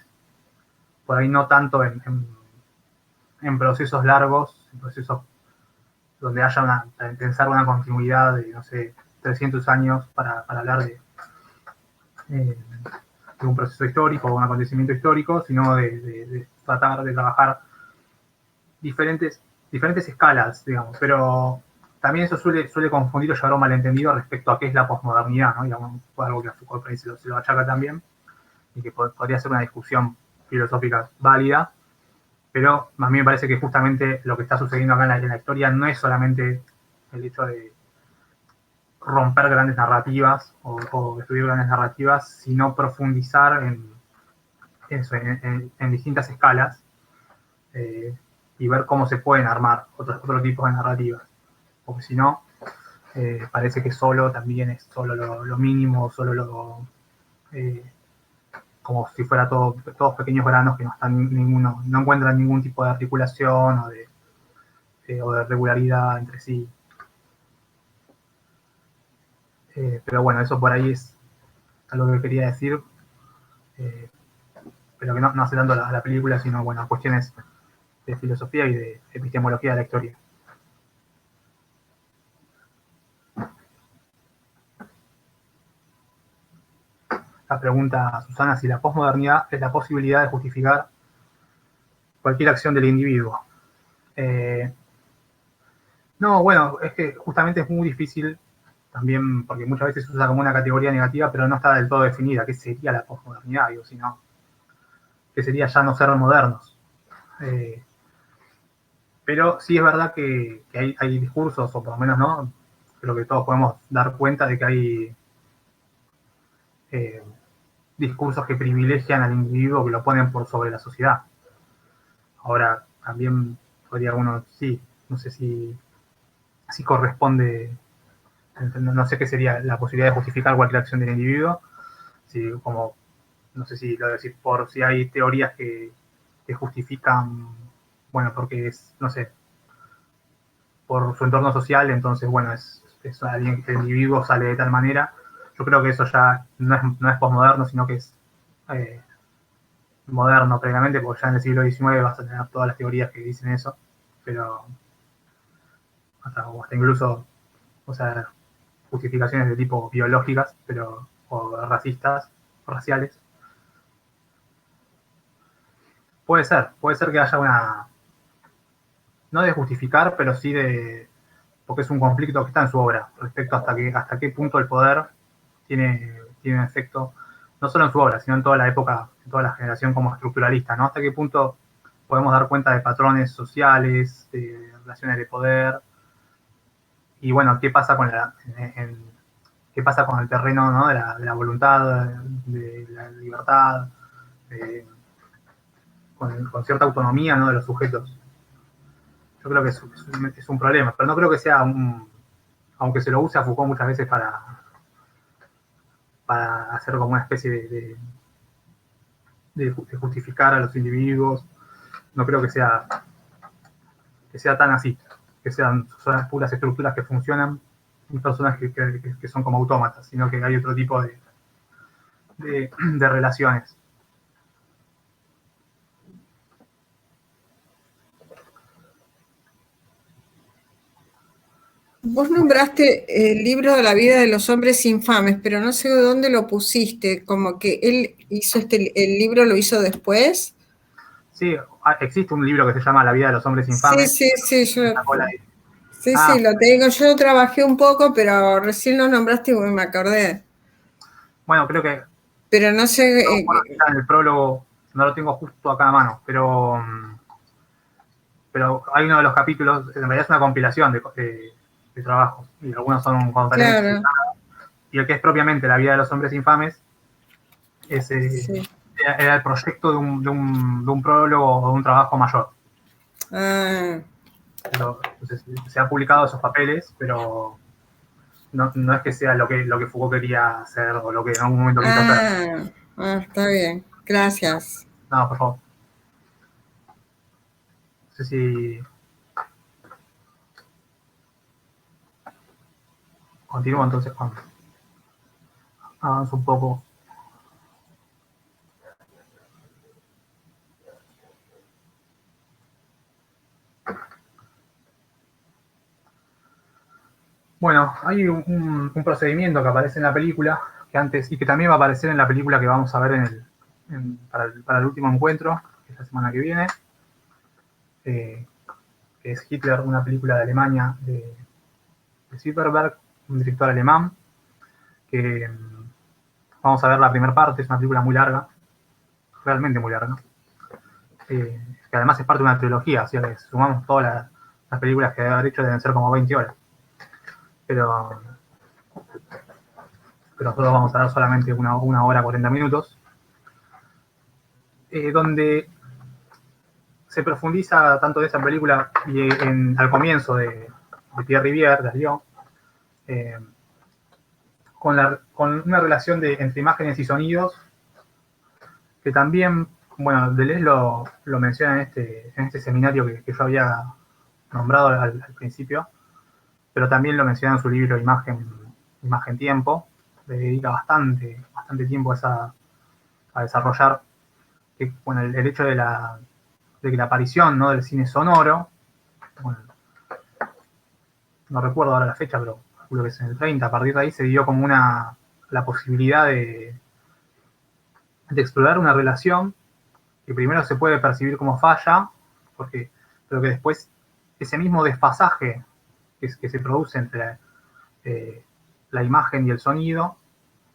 por ahí no tanto en procesos largos, en procesos donde haya pensar una continuidad de, no sé, 300 años para hablar de un proceso histórico o un acontecimiento histórico, sino de tratar de trabajar diferentes escalas, digamos, pero también eso suele confundir o llevar a un malentendido respecto a qué es la posmodernidad, ¿no? Digamos, fue algo que a Foucault se lo achaca también, y que podría ser una discusión filosófica válida, pero a mí me parece que justamente lo que está sucediendo acá en la historia no es solamente el hecho de romper grandes narrativas o destruir grandes narrativas, sino profundizar en distintas escalas y ver cómo se pueden armar otros tipos de narrativas. Porque si no, parece que también es solo lo mínimo, como si fuera todos pequeños granos que no encuentran ningún tipo de articulación o de regularidad entre sí. Pero bueno, eso por ahí es algo que quería decir, pero que no hace tanto a la película, sino bueno, cuestiones de filosofía y de epistemología de la historia. La pregunta, Susana, si la posmodernidad es la posibilidad de justificar cualquier acción del individuo. No, bueno, es que justamente es muy difícil también, porque muchas veces se usa como una categoría negativa, pero no está del todo definida. ¿Qué sería la posmodernidad? Digo, sino, ¿qué sería ya no ser modernos? Pero sí es verdad que hay discursos, o por lo menos no, creo que todos podemos dar cuenta de que hay discursos que privilegian al individuo, que lo ponen por sobre la sociedad. Ahora, también podría uno, sí, no sé si corresponde, no sé qué sería la posibilidad de justificar cualquier acción del individuo, si como, no sé si lo decir por si hay teorías que justifican, bueno, porque es, no sé, por su entorno social, entonces, bueno, es alguien que el individuo sale de tal manera. Yo creo que eso ya no es posmoderno, sino que es moderno previamente, porque ya en el siglo XIX vas a tener todas las teorías que dicen eso, pero hasta incluso, o sea, justificaciones de tipo biológicas, pero, o racistas, o raciales. Puede ser que haya una, no de justificar, pero sí de, porque es un conflicto que está en su obra, respecto hasta qué punto el poder tiene un efecto, no solo en su obra, sino en toda la época, en toda la generación como estructuralista, ¿no? Hasta qué punto podemos dar cuenta de patrones sociales, de relaciones de poder, y bueno, qué pasa con qué pasa con el terreno, ¿no? de la voluntad, de la libertad, con cierta autonomía, ¿no? de los sujetos. Yo creo que es un problema, pero no creo que sea aunque se lo use a Foucault muchas veces para hacer como una especie de justificar a los individuos, no creo que sea tan así, que son las puras estructuras que funcionan y personas que son como autómatas, sino que hay otro tipo de relaciones. Vos nombraste el libro de la vida de los hombres infames, pero no sé dónde lo pusiste, como que él hizo el libro lo hizo después. Sí, existe un libro que se llama La vida de los hombres Sí, infames. sí, sí, Ah, lo tengo. Yo trabajé un poco, pero recién lo nombraste y me acordé. bueno, creo que Pero no sé, no recuerdo si está en el prólogo, no lo tengo justo acá a mano, pero hay uno de los capítulos, en realidad es una compilación de trabajos, y algunos son conferencias, claro, y el que es propiamente La vida de los hombres infames, sí. era el proyecto de un prólogo o de un trabajo mayor. Ah, Entonces, se han publicado esos papeles, pero no es que sea lo que Foucault quería hacer o lo que en algún momento quiso hacer. está bien. Gracias. No, por favor. No sé si continúo entonces cuando avanzo un poco. Bueno, hay un procedimiento que aparece en la película, que antes, y que también va a aparecer en la película que vamos a ver para el último encuentro, que es la semana que viene, que es Hitler, una película de Alemania de Silverberg, un director alemán, que vamos a ver la primera parte, es una película muy larga, realmente muy larga, que además es parte de una trilogía, o sea que si sumamos todas las películas que debe haber hecho deben ser como 20 horas. Pero nosotros vamos a dar solamente una hora 40 minutos, donde se profundiza tanto de esa película y al comienzo de Pierre Rivière, de Lyon, con una relación entre imágenes y sonidos que también, bueno, Deleuze lo menciona en este seminario que yo había nombrado al principio, pero también lo menciona en su libro Imagen imagen-tiempo, le dedica bastante tiempo a desarrollar que, bueno, el hecho de que la aparición, ¿no?, del cine sonoro, bueno, no recuerdo ahora la fecha, pero calculo que es en el 30, a partir de ahí se dio como la posibilidad de explorar una relación que primero se puede percibir como falla, pero que después ese mismo desfasaje que se produce entre la imagen y el sonido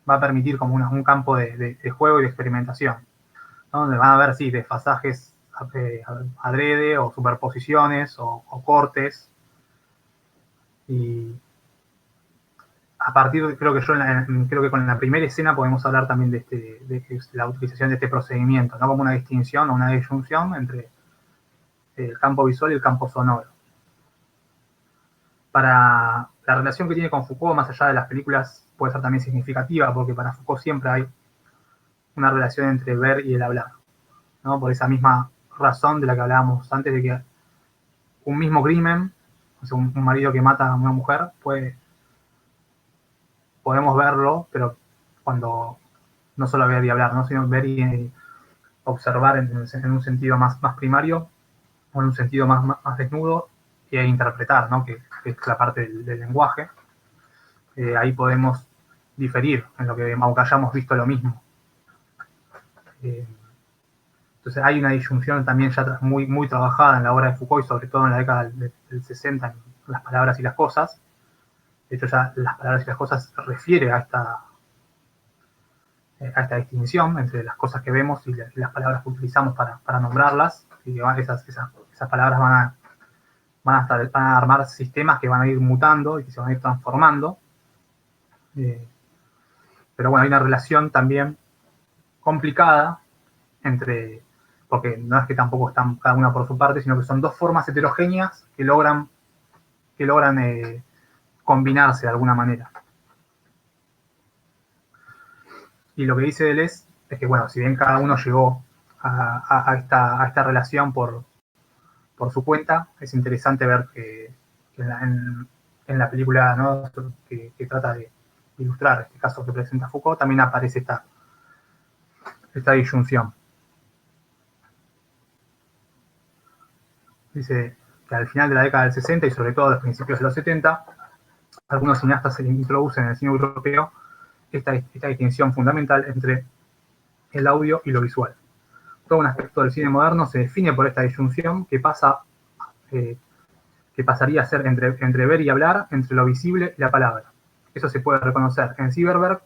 va a permitir como un campo de juego y de experimentación, ¿no? Donde van a haber, sí, desfasajes adrede o superposiciones o cortes. Y a partir de, creo que con la primera escena podemos hablar también de la utilización de este procedimiento, ¿no?, como una distinción o una disyunción entre el campo visual y el campo sonoro. Para la relación que tiene con Foucault, más allá de las películas, puede ser también significativa, porque para Foucault siempre hay una relación entre ver y el hablar, ¿no? Por esa misma razón de la que hablábamos antes, de que un mismo crimen, o sea, un marido que mata a una mujer, podemos verlo, pero cuando no solo ver y hablar, ¿no?, sino ver y observar en un sentido más primario, o en un sentido más desnudo, e interpretar, ¿no?, que es la parte del lenguaje. Ahí podemos diferir en lo que, aunque hayamos visto lo mismo. Entonces hay una disyunción también ya muy trabajada en la obra de Foucault, y sobre todo en la década del 60, en las palabras y las cosas. De hecho, ya las palabras y las cosas se refiere a esta distinción entre las cosas que vemos y las palabras que utilizamos para nombrarlas, y que esas palabras van a armar sistemas que van a ir mutando y que se van a ir transformando. Pero bueno, hay una relación también complicada porque no es que tampoco están cada una por su parte, sino que son dos formas heterogéneas que logran combinarse de alguna manera. Y lo que dice Deleuze es que, bueno, si bien cada uno llegó a esta relación por su cuenta, es interesante ver que en la película, ¿no?, que trata de ilustrar este caso que presenta Foucault, también aparece esta disyunción. Dice que al final de la década del 60 y sobre todo a los principios de los 70, algunos cineastas se introducen en el cine europeo esta distinción fundamental entre el audio y lo visual. Todo un aspecto del cine moderno se define por esta disyunción que pasaría a ser entre ver y hablar, entre lo visible y la palabra. Eso se puede reconocer en Silverberg,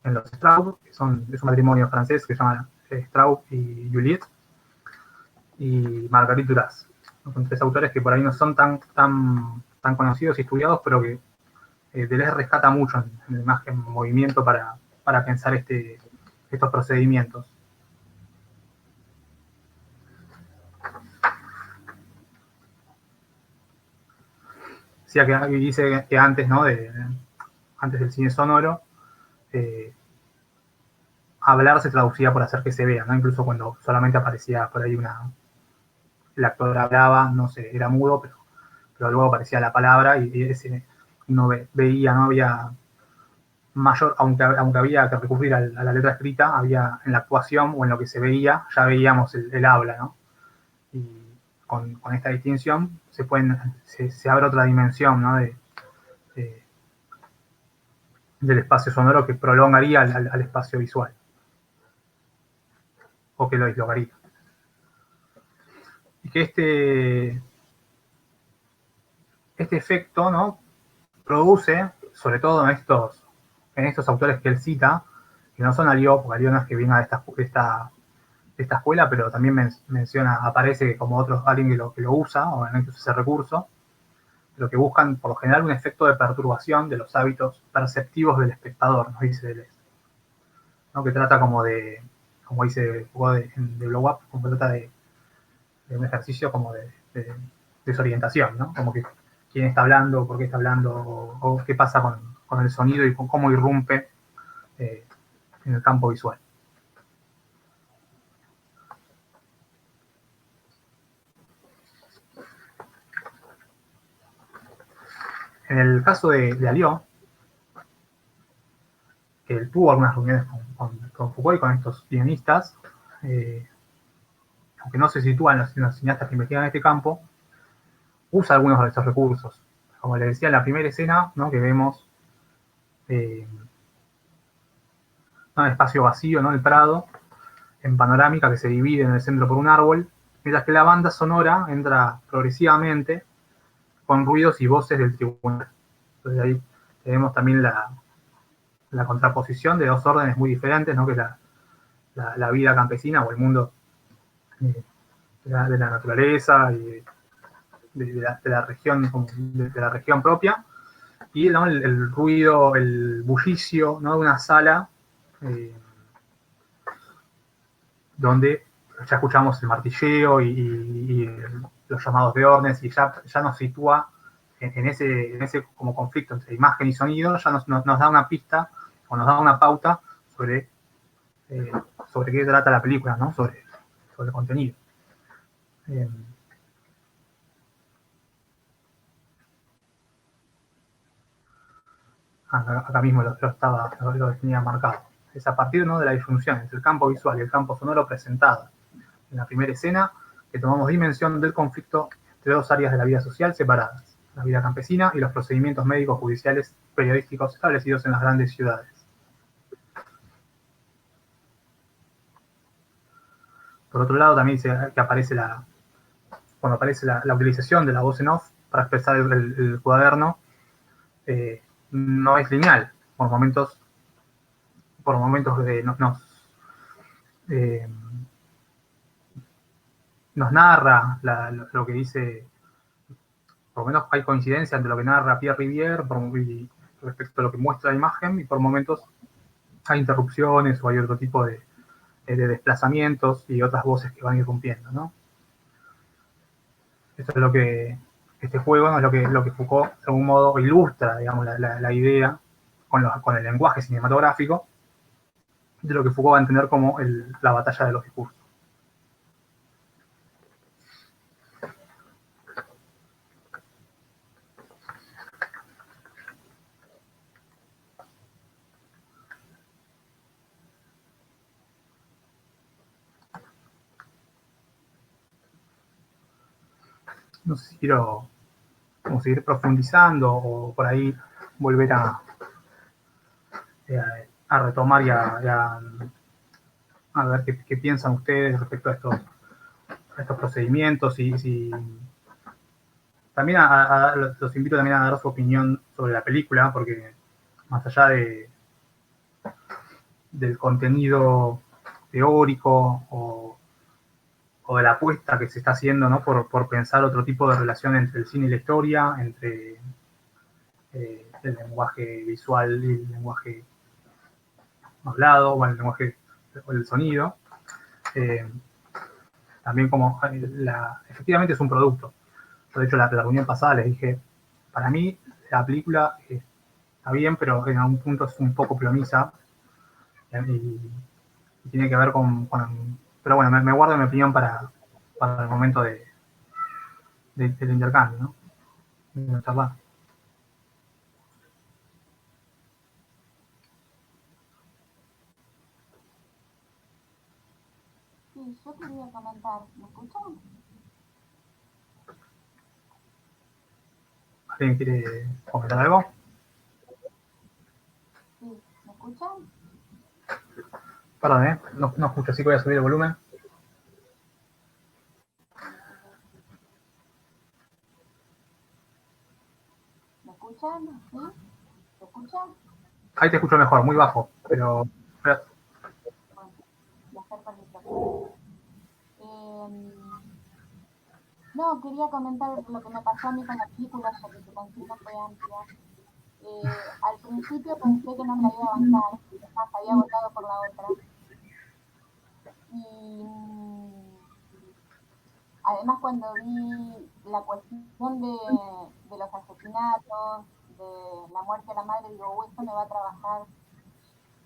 en los Straub, que es un matrimonio francés que se llama Straub y Juliette, y Marguerite Duras. Son tres autores que por ahí no son tan conocidos y estudiados, pero que Deleuze rescata mucho en la imagen, en movimiento para pensar estos procedimientos. O sea, que dice que antes, ¿no?, antes del cine sonoro, hablar se traducía por hacer que se vea, ¿no? Incluso cuando solamente aparecía por ahí el actor hablaba, no sé, era mudo, pero luego aparecía la palabra y uno veía, no había mayor, aunque había que recurrir a la letra escrita, había en la actuación o en lo que se veía, ya veíamos el habla, ¿no? Y con esta distinción se abre otra dimensión, ¿no?, del espacio sonoro, que prolongaría al espacio visual, o que lo dislocaría. Y que este efecto, ¿no?, produce, sobre todo en estos autores que él cita, que no son Alió, porque Alió no es que venga de esta escuela, pero también aparece como alguien que lo usa, o en ese recurso, lo que buscan, por lo general, un efecto de perturbación de los hábitos perceptivos del espectador, nos dice Deleuze, ¿no?, que trata como dice de Blow Up, como trata de un ejercicio como de desorientación, ¿no?, como que quién está hablando, por qué está hablando, o qué pasa con el sonido y con cómo irrumpe en el campo visual. En el caso de Alió, que él tuvo algunas reuniones con Foucault y con estos guionistas, aunque no se sitúan en los cineastas que investigan este campo, usa algunos de estos recursos. Como les decía, en la primera escena, ¿no?, que vemos un espacio vacío, ¿no?, el Prado, en panorámica, que se divide en el centro por un árbol, mientras que la banda sonora entra progresivamente con ruidos y voces del tribunal. Entonces ahí tenemos también la contraposición de dos órdenes muy diferentes, ¿no?, que es la vida campesina o el mundo de la naturaleza y de la región propia, y, ¿no?, el ruido, el bullicio, ¿no?, de una sala donde ya escuchamos el martilleo y los llamados de órdenes, y ya nos sitúa en ese como conflicto entre imagen y sonido, ya nos da una pista o nos da una pauta sobre qué trata la película, ¿no?, sobre el contenido. Acá mismo lo tenía marcado. Es a partir, ¿no?, de la disyunción entre el campo visual y el campo sonoro presentado en la primera escena que tomamos dimensión del conflicto entre dos áreas de la vida social separadas, la vida campesina y los procedimientos médicos, judiciales, periodísticos establecidos en las grandes ciudades. Por otro lado, también dice que cuando aparece la utilización de la voz en off para expresar el cuaderno, no es lineal. Por momentos nos narra lo que dice, por lo menos hay coincidencia entre lo que narra Pierre Rivière respecto a lo que muestra la imagen, y por momentos hay interrupciones o hay otro tipo de desplazamientos y otras voces que van irrumpiendo, ¿no? Esto es lo que este juego, ¿no?, es lo que Foucault de algún modo ilustra, digamos, la idea con el lenguaje cinematográfico de lo que Foucault va a entender como la batalla de los discursos. No sé si quiero como seguir profundizando o por ahí volver a retomar y a ver qué piensan ustedes respecto a estos procedimientos, y también los invito también a dar su opinión sobre la película, porque más allá del contenido teórico o de la apuesta que se está haciendo, ¿no?, por pensar otro tipo de relación entre el cine y la historia, entre el lenguaje visual y el lenguaje hablado, o el lenguaje o el sonido. También como efectivamente es un producto. Yo, de hecho, la reunión pasada les dije, para mí la película está bien, pero en algún punto es un poco plomiza, y tiene que ver pero bueno, me guardo mi opinión para el momento del intercambio, ¿no?, de charlar. Sí, yo quería comentar, ¿me escuchan? ¿Alguien quiere comentar algo? Sí, ¿me escuchan? Perdón, no escucho, así que voy a subir el volumen. ¿Me escuchan? ¿Sí? ¿Me escuchan? Ahí te escucho mejor, muy bajo, pero... Bueno, voy a hacer con esto. No, quería comentar lo que me pasó a mí con la película, ya que tu consigna fue amplia. Al principio pensé que no me la iba a bancar, además había votado por la otra. Y además cuando vi la cuestión de los asesinatos, de la muerte de la madre, digo, esto me va a trabajar.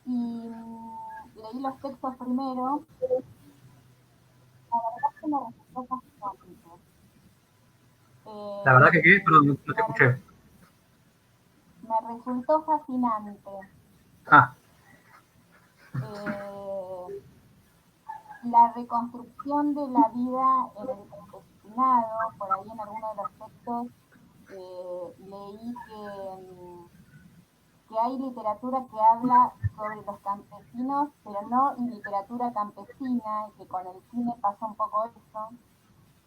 Y leí los textos primero, la verdad es que me resultó fascinante. La verdad que ¿qué? Perdón, no te escuché. Me resultó fascinante. Ah. la reconstrucción de la vida en el campesinado, por ahí en alguno de los textos leí que hay literatura que habla sobre los campesinos, pero no literatura campesina, y que con el cine pasa un poco eso.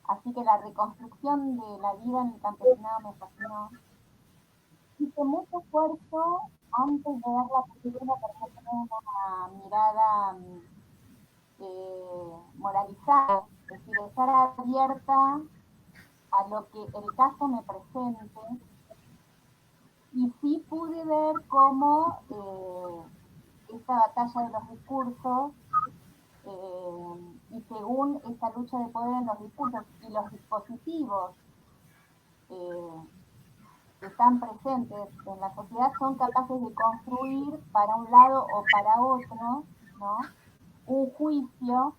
Así que la reconstrucción de la vida en el campesinado me fascinó. Hice mucho esfuerzo antes de ver la película para tener una mirada moralizada, es decir, estar abierta a lo que el caso me presente. Y sí pude ver cómo esta batalla de los discursos y según esta lucha de poder en los discursos y los dispositivos que están presentes en la sociedad son capaces de construir para un lado o para otro, ¿no?, un juicio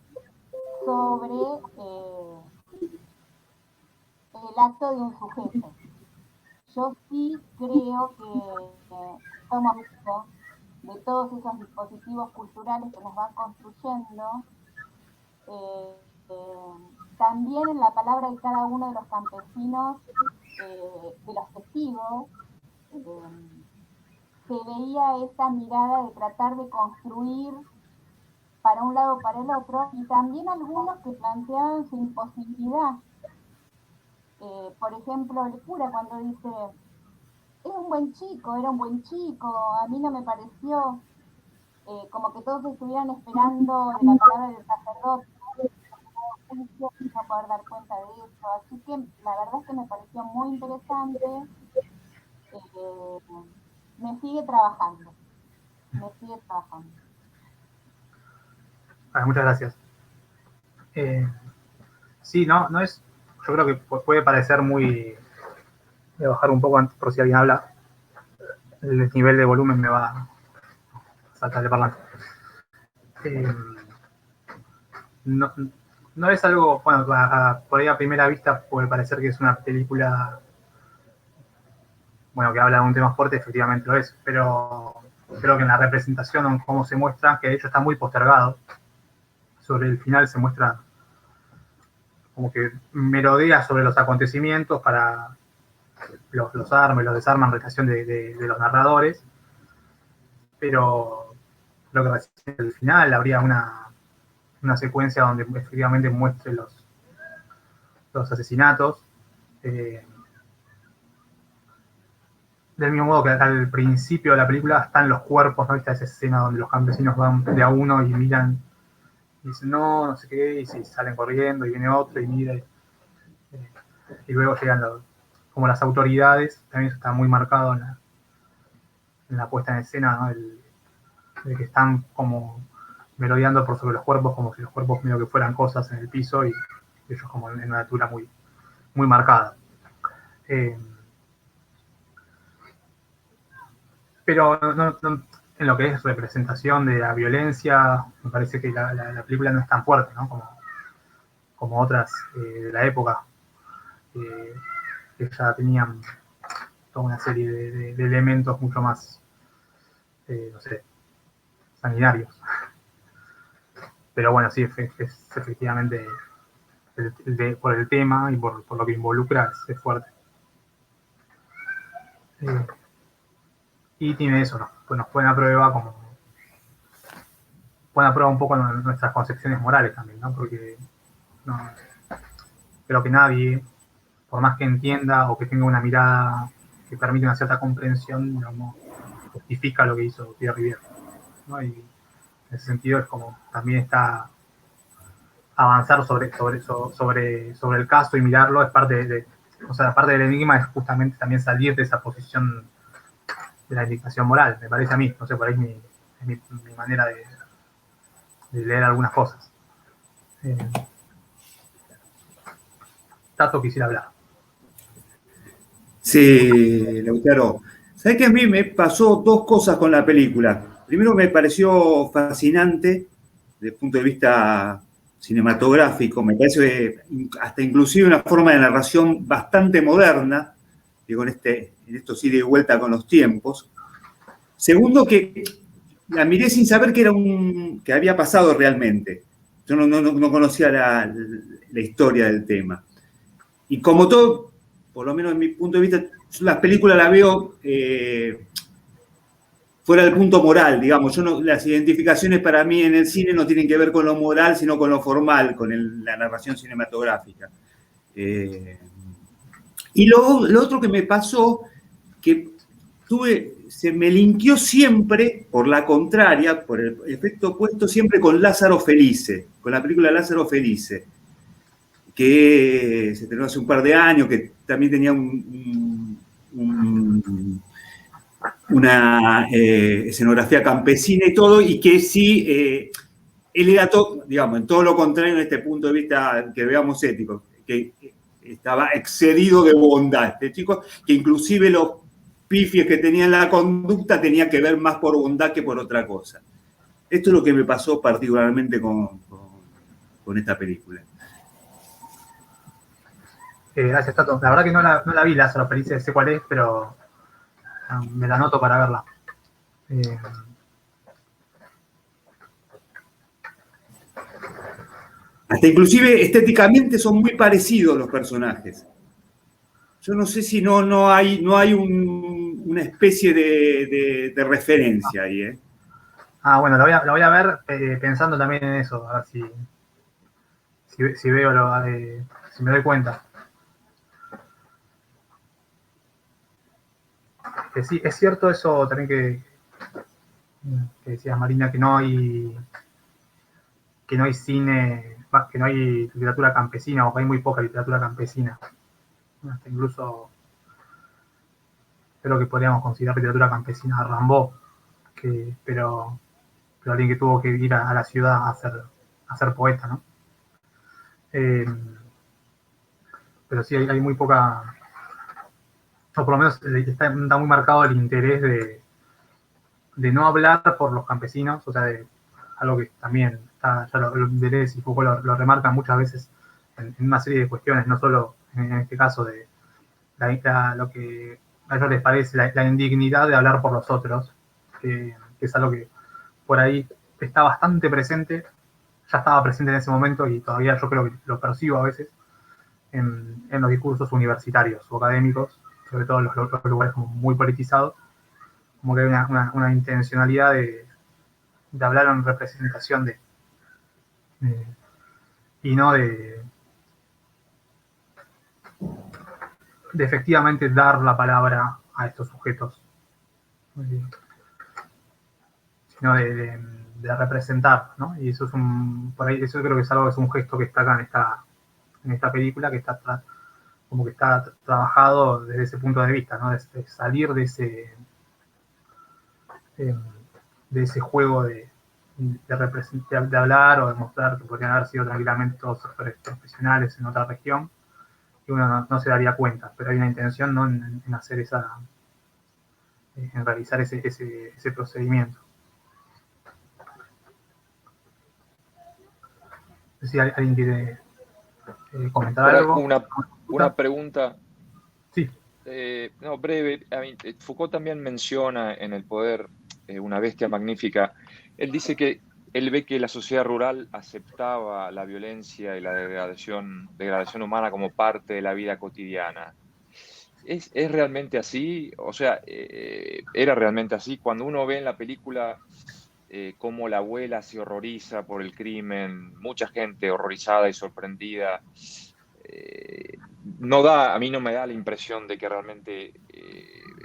sobre el acto de un sujeto. Yo sí creo que somos de todos esos dispositivos culturales que nos van construyendo. También en la palabra de cada uno de los campesinos, de los testigos, se veía esa mirada de tratar de construir para un lado o para el otro, y también algunos que planteaban su imposibilidad. Por ejemplo, el cura cuando dice, era un buen chico, a mí no me pareció, como que todos estuvieran esperando de la palabra del sacerdote, no poder dar cuenta de eso. Así que la verdad es que me pareció muy interesante. Me sigue trabajando. Bueno, muchas gracias. Sí, no es, yo creo que puede parecer muy, voy a bajar un poco antes por si alguien habla, el nivel de volumen me va a saltar el parlante. No es algo, bueno, por ahí a primera vista puede parecer que es una película, bueno, que habla de un tema fuerte, efectivamente lo es, pero creo que en la representación o en cómo se muestra, que de hecho está muy postergado, sobre el final se muestra como que merodea sobre los acontecimientos para los arma y los desarman en relación de los narradores, pero creo que recién al final habría una secuencia donde efectivamente muestre los asesinatos. Del mismo modo que al principio de la película están los cuerpos, ¿no? Esta esa escena donde los campesinos van de a uno y miran y dicen no sé qué, y si salen corriendo y viene otro y mira y luego llegan como las autoridades. También eso está muy marcado en la puesta en escena, ¿no? De que están como merodeando por sobre los cuerpos, como si los cuerpos medio que fueran cosas en el piso, y ellos como en una altura muy, muy marcada. Pero no, en lo que es representación de la violencia, me parece que la película no es tan fuerte, ¿no? Como otras de la época, que ya tenían toda una serie de elementos mucho más, no sé, sanguinarios. Pero bueno, sí, es efectivamente por el tema y por lo que involucra es fuerte. Y tiene eso, ¿no? Pues nos pone a prueba un poco nuestras concepciones morales también, ¿no? Porque creo que nadie, por más que entienda o que tenga una mirada que permite una cierta comprensión, no justifica lo que hizo Pierre Rivière, ¿no? Y en ese sentido es como también está avanzar sobre el caso y mirarlo, es parte parte del enigma es justamente también salir de esa posición de la indignación moral, me parece a mí, no sé, por ahí es mi manera de leer algunas cosas. Tato quisiera hablar. Sí, Lautaro. ¿Sabés que a mí me pasó dos cosas con la película? Primero, me pareció fascinante desde el punto de vista cinematográfico, me parece que hasta inclusive una forma de narración bastante moderna, digo, en esto sí de vuelta con los tiempos. Segundo, que la miré sin saber que había pasado realmente. Yo no conocía la historia del tema. Y como todo, por lo menos en mi punto de vista, las películas las veo fuera del punto moral, digamos. Las identificaciones para mí en el cine no tienen que ver con lo moral, sino con lo formal, con la narración cinematográfica. Y lo otro que me pasó, que se me linkeó siempre, por la contraria, por el efecto opuesto, siempre con Lázaro Felice, con la película Lázaro Felice, que se estrenó hace un par de años, que también tenía una escenografía campesina y todo, y que sí, él era todo, digamos, en todo lo contrario en este punto de vista que veamos ético, que estaba excedido de bondad. Este chico, que inclusive los pifies que tenía en la conducta tenía que ver más por bondad que por otra cosa. Esto es lo que me pasó particularmente con esta película. Gracias, Tato. La verdad que no la vi, Lázaro Felice, sé cuál es, pero me la anoto para verla. Hasta inclusive estéticamente son muy parecidos los personajes. Yo no sé si no hay una especie de referencia ahí, ¿eh? Bueno, la voy a ver pensando también en eso, a ver si veo si me doy cuenta. Sí, es cierto eso también que decías, Marina, que no hay cine, que no hay literatura campesina, o que hay muy poca literatura campesina. Hasta incluso creo que podríamos considerar literatura campesina a Rimbaud, pero alguien que tuvo que ir a la ciudad a ser poeta, ¿no? Pero sí, hay muy poca, o por lo menos está muy marcado el interés de no hablar por los campesinos, o sea, algo que también ya Deleuze y Foucault lo remarcan muchas veces en una serie de cuestiones, no solo en este caso de lo que a ellos les parece la indignidad de hablar por los otros, que es algo que por ahí está bastante presente, ya estaba presente en ese momento y todavía yo creo que lo percibo a veces en los discursos universitarios o académicos, sobre todo en los lugares como muy politizados, como que hay una intencionalidad de hablar en representación y no de efectivamente dar la palabra a estos sujetos, sino de representar, ¿no? Y eso por ahí eso creo que es algo, es un gesto que está acá en esta película, que está como que está trabajado desde ese punto de vista, ¿no? De salir de ese juego de hablar o de mostrar que podrían haber sido tranquilamente todos actores profesionales en otra región, y uno no se daría cuenta, pero hay una intención, ¿no? en hacer en realizar ese procedimiento. No sé si alguien quiere comentar algo. Una pregunta. Sí. Breve. Foucault también menciona en El poder, una bestia magnífica. Él dice que él ve que la sociedad rural aceptaba la violencia y la degradación humana como parte de la vida cotidiana. ¿Es realmente así? O sea, ¿era realmente así? Cuando uno ve en la película cómo la abuela se horroriza por el crimen, mucha gente horrorizada y sorprendida, a mí no me da la impresión de que realmente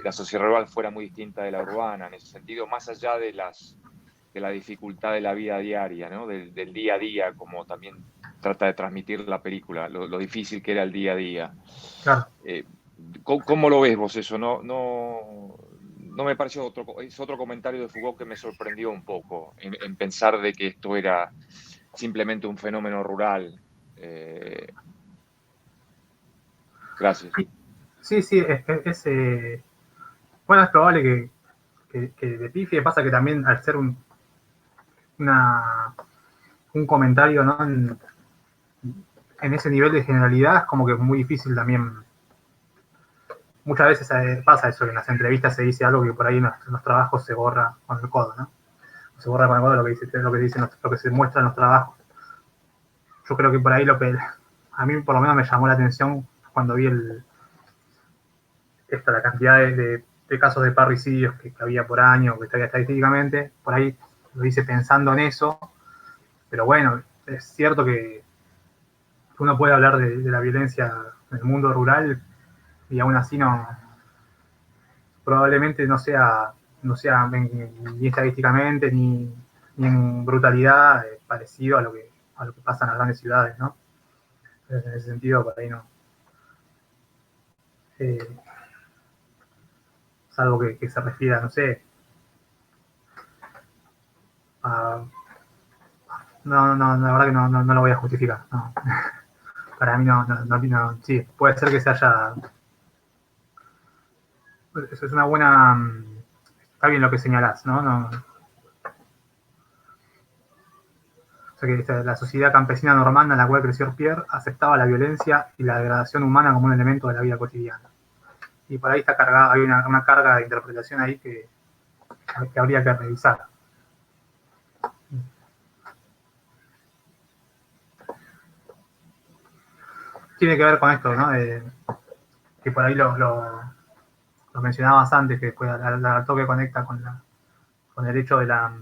la sociedad rural fuera muy distinta de la urbana, en ese sentido, más allá de la dificultad de la vida diaria, ¿no? Del día a día, como también trata de transmitir la película, lo difícil que era el día a día. Claro. ¿Cómo lo ves vos eso? No me pareció es otro comentario de Foucault que me sorprendió un poco, en pensar de que esto era simplemente un fenómeno rural. Gracias. Sí, bueno, es probable que de pifie. Pasa que también al ser un comentario, ¿no? en ese nivel de generalidad, es como que es muy difícil también. Muchas veces pasa eso, que en las entrevistas se dice algo que por ahí en los trabajos se borra con el codo, ¿no? Se borra con el codo lo que se muestra en los trabajos. yo creo que por ahí a mí por lo menos me llamó la atención cuando vi la cantidad de casos de parricidios que había por año, que estaría estadísticamente, por ahí lo hice pensando en eso, pero bueno, es cierto que uno puede hablar de la violencia en el mundo rural y aún así probablemente no sea ni estadísticamente ni en brutalidad parecido a lo que pasa en las grandes ciudades, ¿no? Entonces, en ese sentido, por ahí no. Salvo que se refiera, no sé, no, la verdad que no lo voy a justificar. No. Para mí no, sí, puede ser que se haya. Eso es una buena. Está bien lo que señalás, ¿no? O sea que la sociedad campesina normanda en la cual creció Pierre aceptaba la violencia y la degradación humana como un elemento de la vida cotidiana. Y por ahí está cargada, hay una carga de interpretación ahí que habría que revisar. Tiene que ver con esto, ¿no? Que por ahí lo mencionabas antes, que después al toque conecta con el hecho de la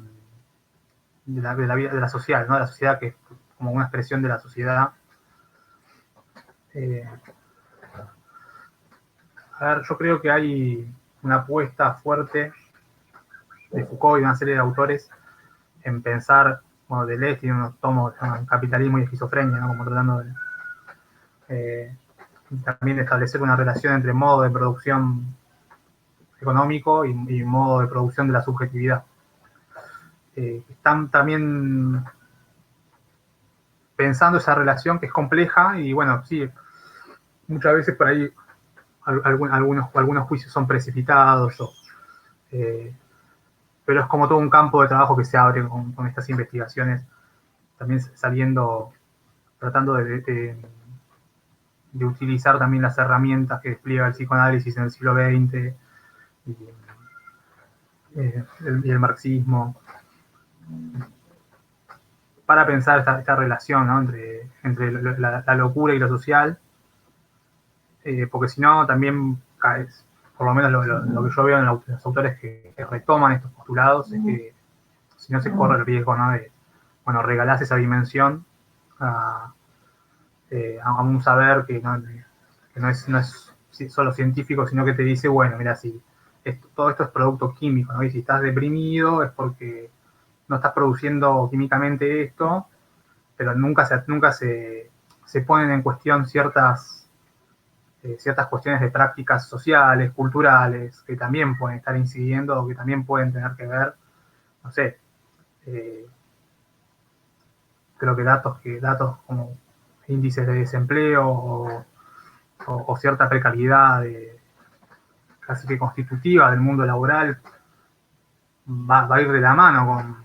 vida de la social, ¿no? De la sociedad, que es como una expresión de la sociedad. A ver, yo creo que hay una apuesta fuerte de Foucault y una serie de autores en pensar, bueno, Deleuze tiene unos tomos de capitalismo y esquizofrenia, ¿no? Como tratando también de establecer una relación entre modo de producción económico y modo de producción de la subjetividad. Están también pensando esa relación que es compleja y bueno, sí, muchas veces por ahí algunos juicios son precipitados, pero es como todo un campo de trabajo que se abre con estas investigaciones, también tratando de utilizar también las herramientas que despliega el psicoanálisis en el siglo XX y el marxismo, para pensar esta relación, ¿no? entre la locura y lo social, porque si no también caes, por lo menos lo que yo veo en los autores que retoman estos postulados, es que si no se corre el riesgo, ¿no? De, bueno, regalás esa dimensión a un saber que no es solo científico, sino que te dice, bueno, mira, si todo esto es producto químico, ¿no? Y si estás deprimido es porque no estás produciendo químicamente esto, pero nunca se ponen en cuestión ciertas cuestiones de prácticas sociales, culturales, que también pueden estar incidiendo o que también pueden tener que ver, no sé, creo que datos como índices de desempleo o cierta precariedad casi que constitutiva del mundo laboral va a ir de la mano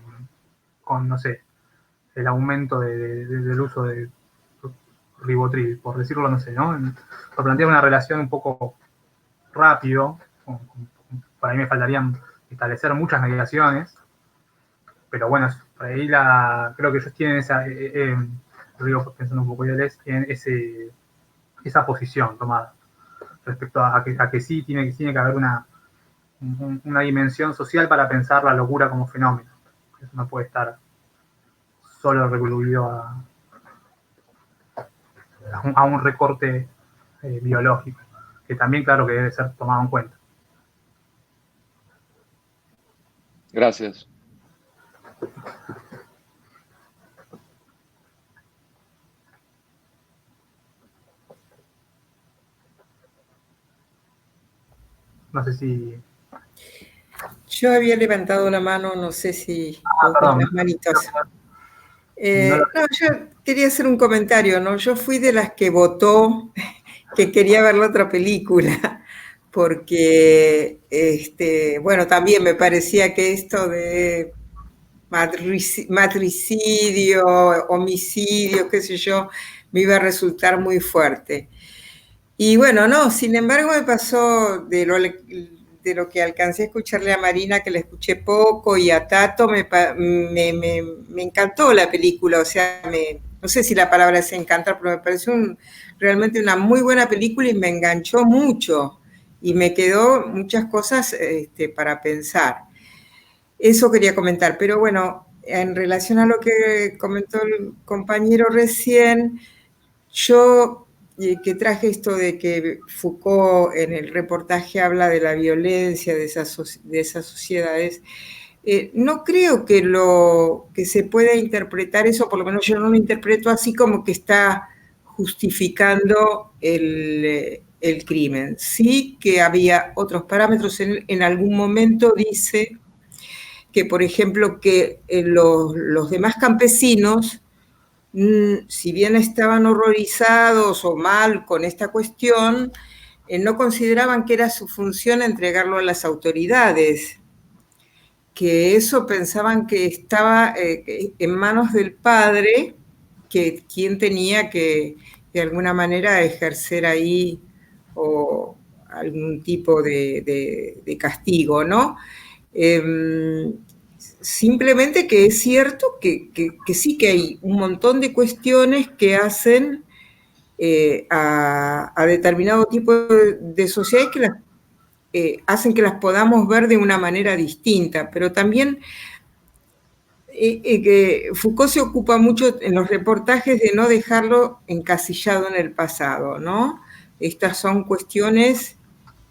con no sé, el aumento del uso de ribotril, por decirlo, no sé, ¿no? Por plantear una relación un poco rápido, por ahí me faltarían establecer muchas mediaciones, pero bueno, por ahí creo que ellos tienen digo, pensando un poco de tienen esa posición tomada respecto a que sí tiene que haber una dimensión social para pensar la locura como fenómeno. Eso no puede estar solo recluido a un recorte biológico, que también claro que debe ser tomado en cuenta. Gracias. No sé si... Yo había levantado la mano, no sé si perdón. Las manitos. No, yo quería hacer un comentario, ¿no? Yo fui de las que votó que quería ver la otra película, porque, bueno, también me parecía que esto de matricidio, homicidio, qué sé yo, me iba a resultar muy fuerte. Y bueno, no, sin embargo me pasó de lo que alcancé a escucharle a Marina, que le escuché poco, y a Tato me encantó la película, o sea, no sé si la palabra es encantar, pero me pareció realmente una muy buena película y me enganchó mucho y me quedó muchas cosas para pensar. Eso quería comentar, pero bueno, en relación a lo que comentó el compañero recién, yo que traje esto de que Foucault en el reportaje habla de la violencia de esas sociedades, no creo que se pueda interpretar eso, por lo menos yo no lo interpreto así como que está justificando el crimen. Sí que había otros parámetros, en algún momento dice que, por ejemplo, que los demás campesinos, si bien estaban horrorizados o mal con esta cuestión, no consideraban que era su función entregarlo a las autoridades, que eso pensaban que estaba en manos del padre, que quien tenía que de alguna manera ejercer ahí o algún tipo de castigo, ¿no? Simplemente que es cierto que sí que hay un montón de cuestiones que hacen a determinado tipo de sociedades que hacen que las podamos ver de una manera distinta, pero también que Foucault se ocupa mucho en los reportajes de no dejarlo encasillado en el pasado, ¿no? Estas son cuestiones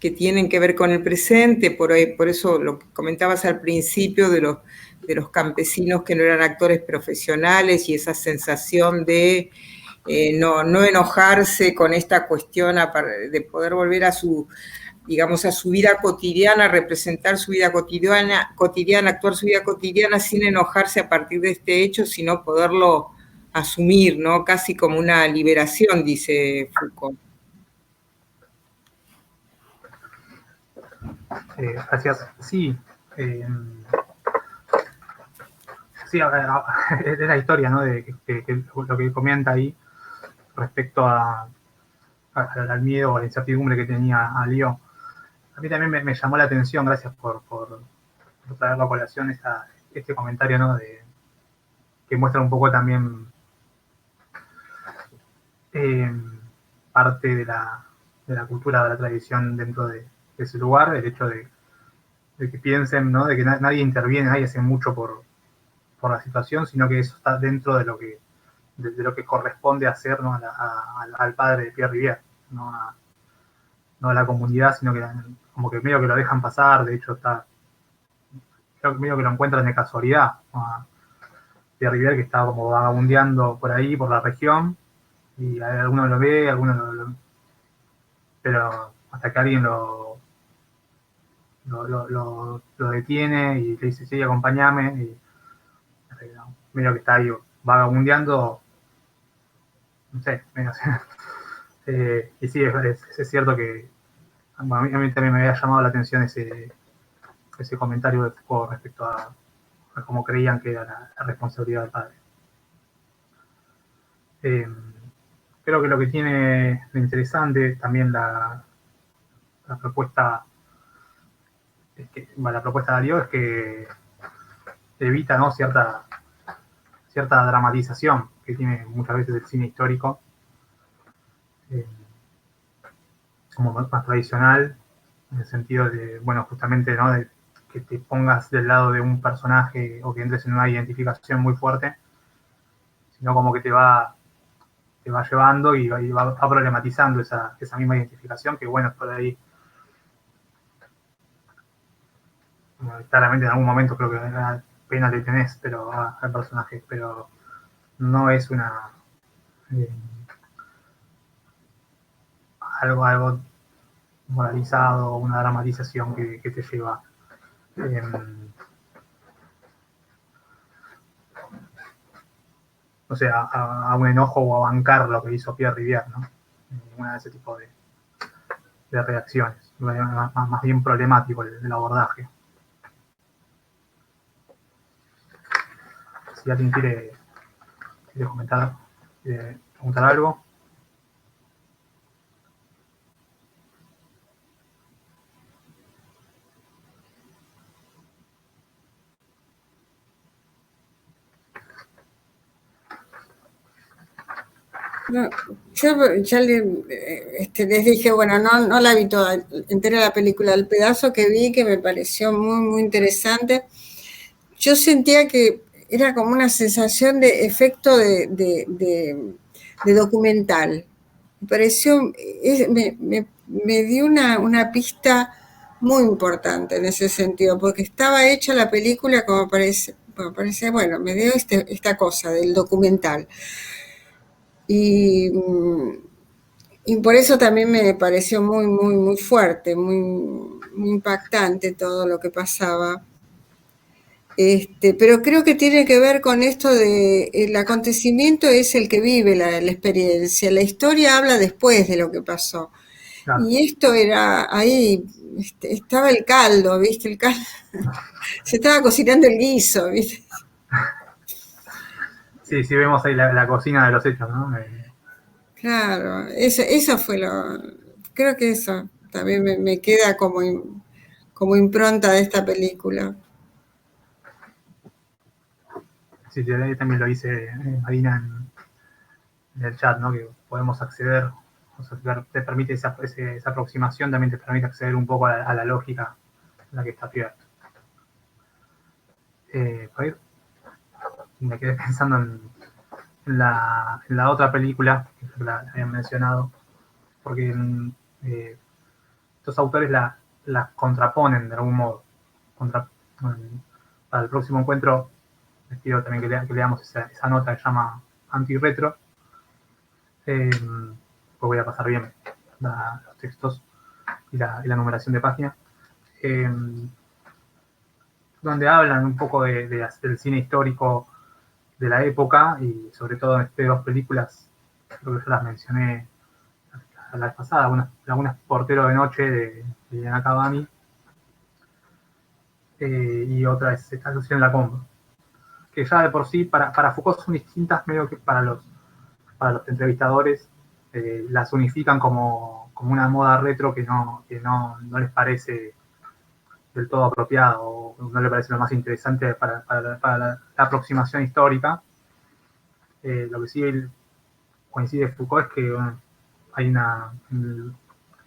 que tienen que ver con el presente, por eso lo que comentabas al principio de los campesinos que no eran actores profesionales y esa sensación de no enojarse con esta cuestión de poder volver a su vida cotidiana, representar su vida cotidiana, actuar su vida cotidiana sin enojarse a partir de este hecho, sino poderlo asumir, ¿no? Casi como una liberación, dice Foucault. Gracias. Sí, sí, es la historia, ¿no? De lo que comenta ahí respecto al miedo o a la incertidumbre que tenía a Leo. A mí también me llamó la atención, gracias por traerlo a colación, este comentario, ¿no? Que muestra un poco también parte de la cultura, de la tradición dentro de ese lugar, el hecho de que piensen, ¿no? De que nadie interviene, nadie hace mucho por la situación, sino que eso está dentro de lo que corresponde hacer, ¿no? al padre de Pierre Rivière, no a la comunidad, sino que como que medio que lo dejan pasar. De hecho creo que medio que lo encuentran de casualidad, ¿no? A Pierre Rivière, que estaba como vagabundeando por ahí, por la región, y alguno lo ve, pero hasta que alguien lo detiene y le dice, sí, acompáñame, y medio que está ahí vagabundeando, no sé, medio así. Y sí, es cierto que a mí también me había llamado la atención ese comentario de Foucault respecto a cómo creían que era la responsabilidad del padre. Creo que lo que tiene de interesante también la propuesta la propuesta de Alió es que evita, ¿no? cierta dramatización que tiene muchas veces el cine histórico, como más tradicional, en el sentido de, bueno, justamente, ¿no? De que te pongas del lado de un personaje o que entres en una identificación muy fuerte, sino como que te va llevando y va problematizando esa misma identificación, que bueno, por ahí, claramente en algún momento creo que pena le tenés al personaje, pero no es algo moralizado, una dramatización que te lleva no sé, a un enojo o a bancar lo que hizo Pierre Rivière, ¿no? Ninguna de ese tipo de reacciones. Más bien problemático el abordaje. Si alguien quiere comentar, preguntar algo. No, yo ya les dije, bueno, no la vi toda entera la película, el pedazo que vi que me pareció muy, muy interesante. Yo sentía que era como una sensación de efecto de documental. Me pareció, me dio una pista muy importante en ese sentido, porque estaba hecha la película como parece, bueno, me dio esta cosa del documental. Y, y por eso también me pareció muy, muy, muy fuerte, muy, muy impactante todo lo que pasaba. Pero creo que tiene que ver con esto de el acontecimiento es el que vive la experiencia, la historia habla después de lo que pasó. Claro. Y esto era ahí, estaba el caldo, ¿viste? El caldo, se estaba cocinando el guiso, ¿viste? Sí, sí, vemos ahí la cocina de los hechos, ¿no? Claro, eso fue creo que eso también me queda como impronta de esta película. Sí, yo también lo hice, Marina, en el chat, ¿no? Que podemos acceder, o sea, te permite esa aproximación, también te permite acceder un poco a la lógica en la que está abierto. Me quedé pensando en la otra película, que la habían mencionado, porque estos autores la contraponen de algún modo. Para el próximo encuentro les pido también que leamos esa nota que se llama Antirretro. Pues voy a pasar bien los textos y la numeración de página. Donde hablan un poco del cine histórico de la época y sobre todo en estas dos películas, creo que yo las mencioné la vez pasada, algunas Portero de Noche de Diana Cavani, y otra es esta Lucien Lacombe, que ya de por sí para Foucault son distintas, medio que para los entrevistadores las unifican como una moda retro que no les parece del todo apropiado o no le parece lo más interesante para la aproximación histórica. Lo que sí coincide Foucault es que hay en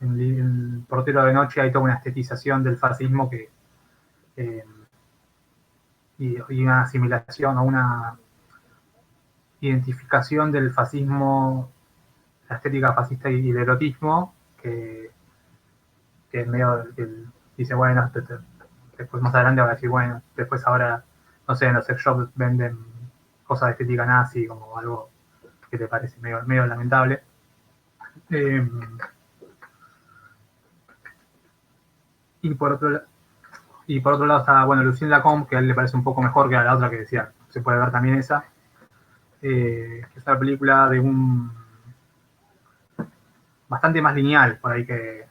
el Portero de Noche hay toda una estetización del fascismo y una asimilación o una identificación del fascismo, la estética fascista y el erotismo, que es medio que dice, bueno, después más adelante va a decir, bueno, después ahora, no sé, en los sex shops venden cosas de estética nazi, como algo que te parece medio lamentable. Y por otro lado está, bueno, Lucien Lacombe, que a él le parece un poco mejor que a la otra que decía, se puede ver también esa, que es una película de bastante más lineal por ahí que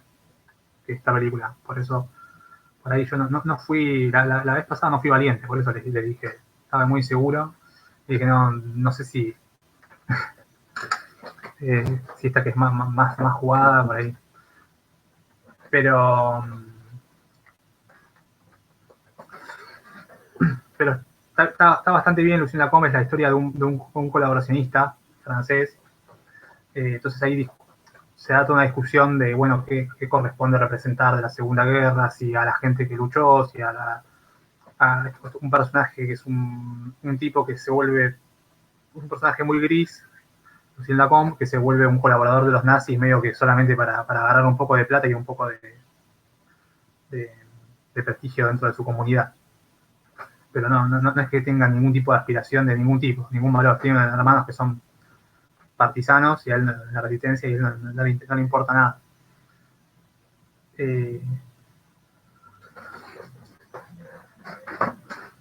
esta película. Por eso, por ahí yo no fui, la vez pasada no fui valiente, por eso le dije, estaba muy seguro, y dije, no sé si esta que es más jugada por ahí. Pero está bastante bien. Lucien Lacombe es la historia de un colaboracionista francés. Entonces ahí se da toda una discusión de, bueno, qué corresponde representar de la Segunda Guerra, si a la gente que luchó, si a un personaje que es un tipo que se vuelve un personaje muy gris, Lucien Lacombe, que se vuelve un colaborador de los nazis medio que solamente para agarrar un poco de plata y un poco de prestigio dentro de su comunidad. Pero no es que tenga ningún tipo de aspiración de ningún tipo, ningún valor. Tiene hermanos que son partisanos y a él la resistencia y a él no le importa nada.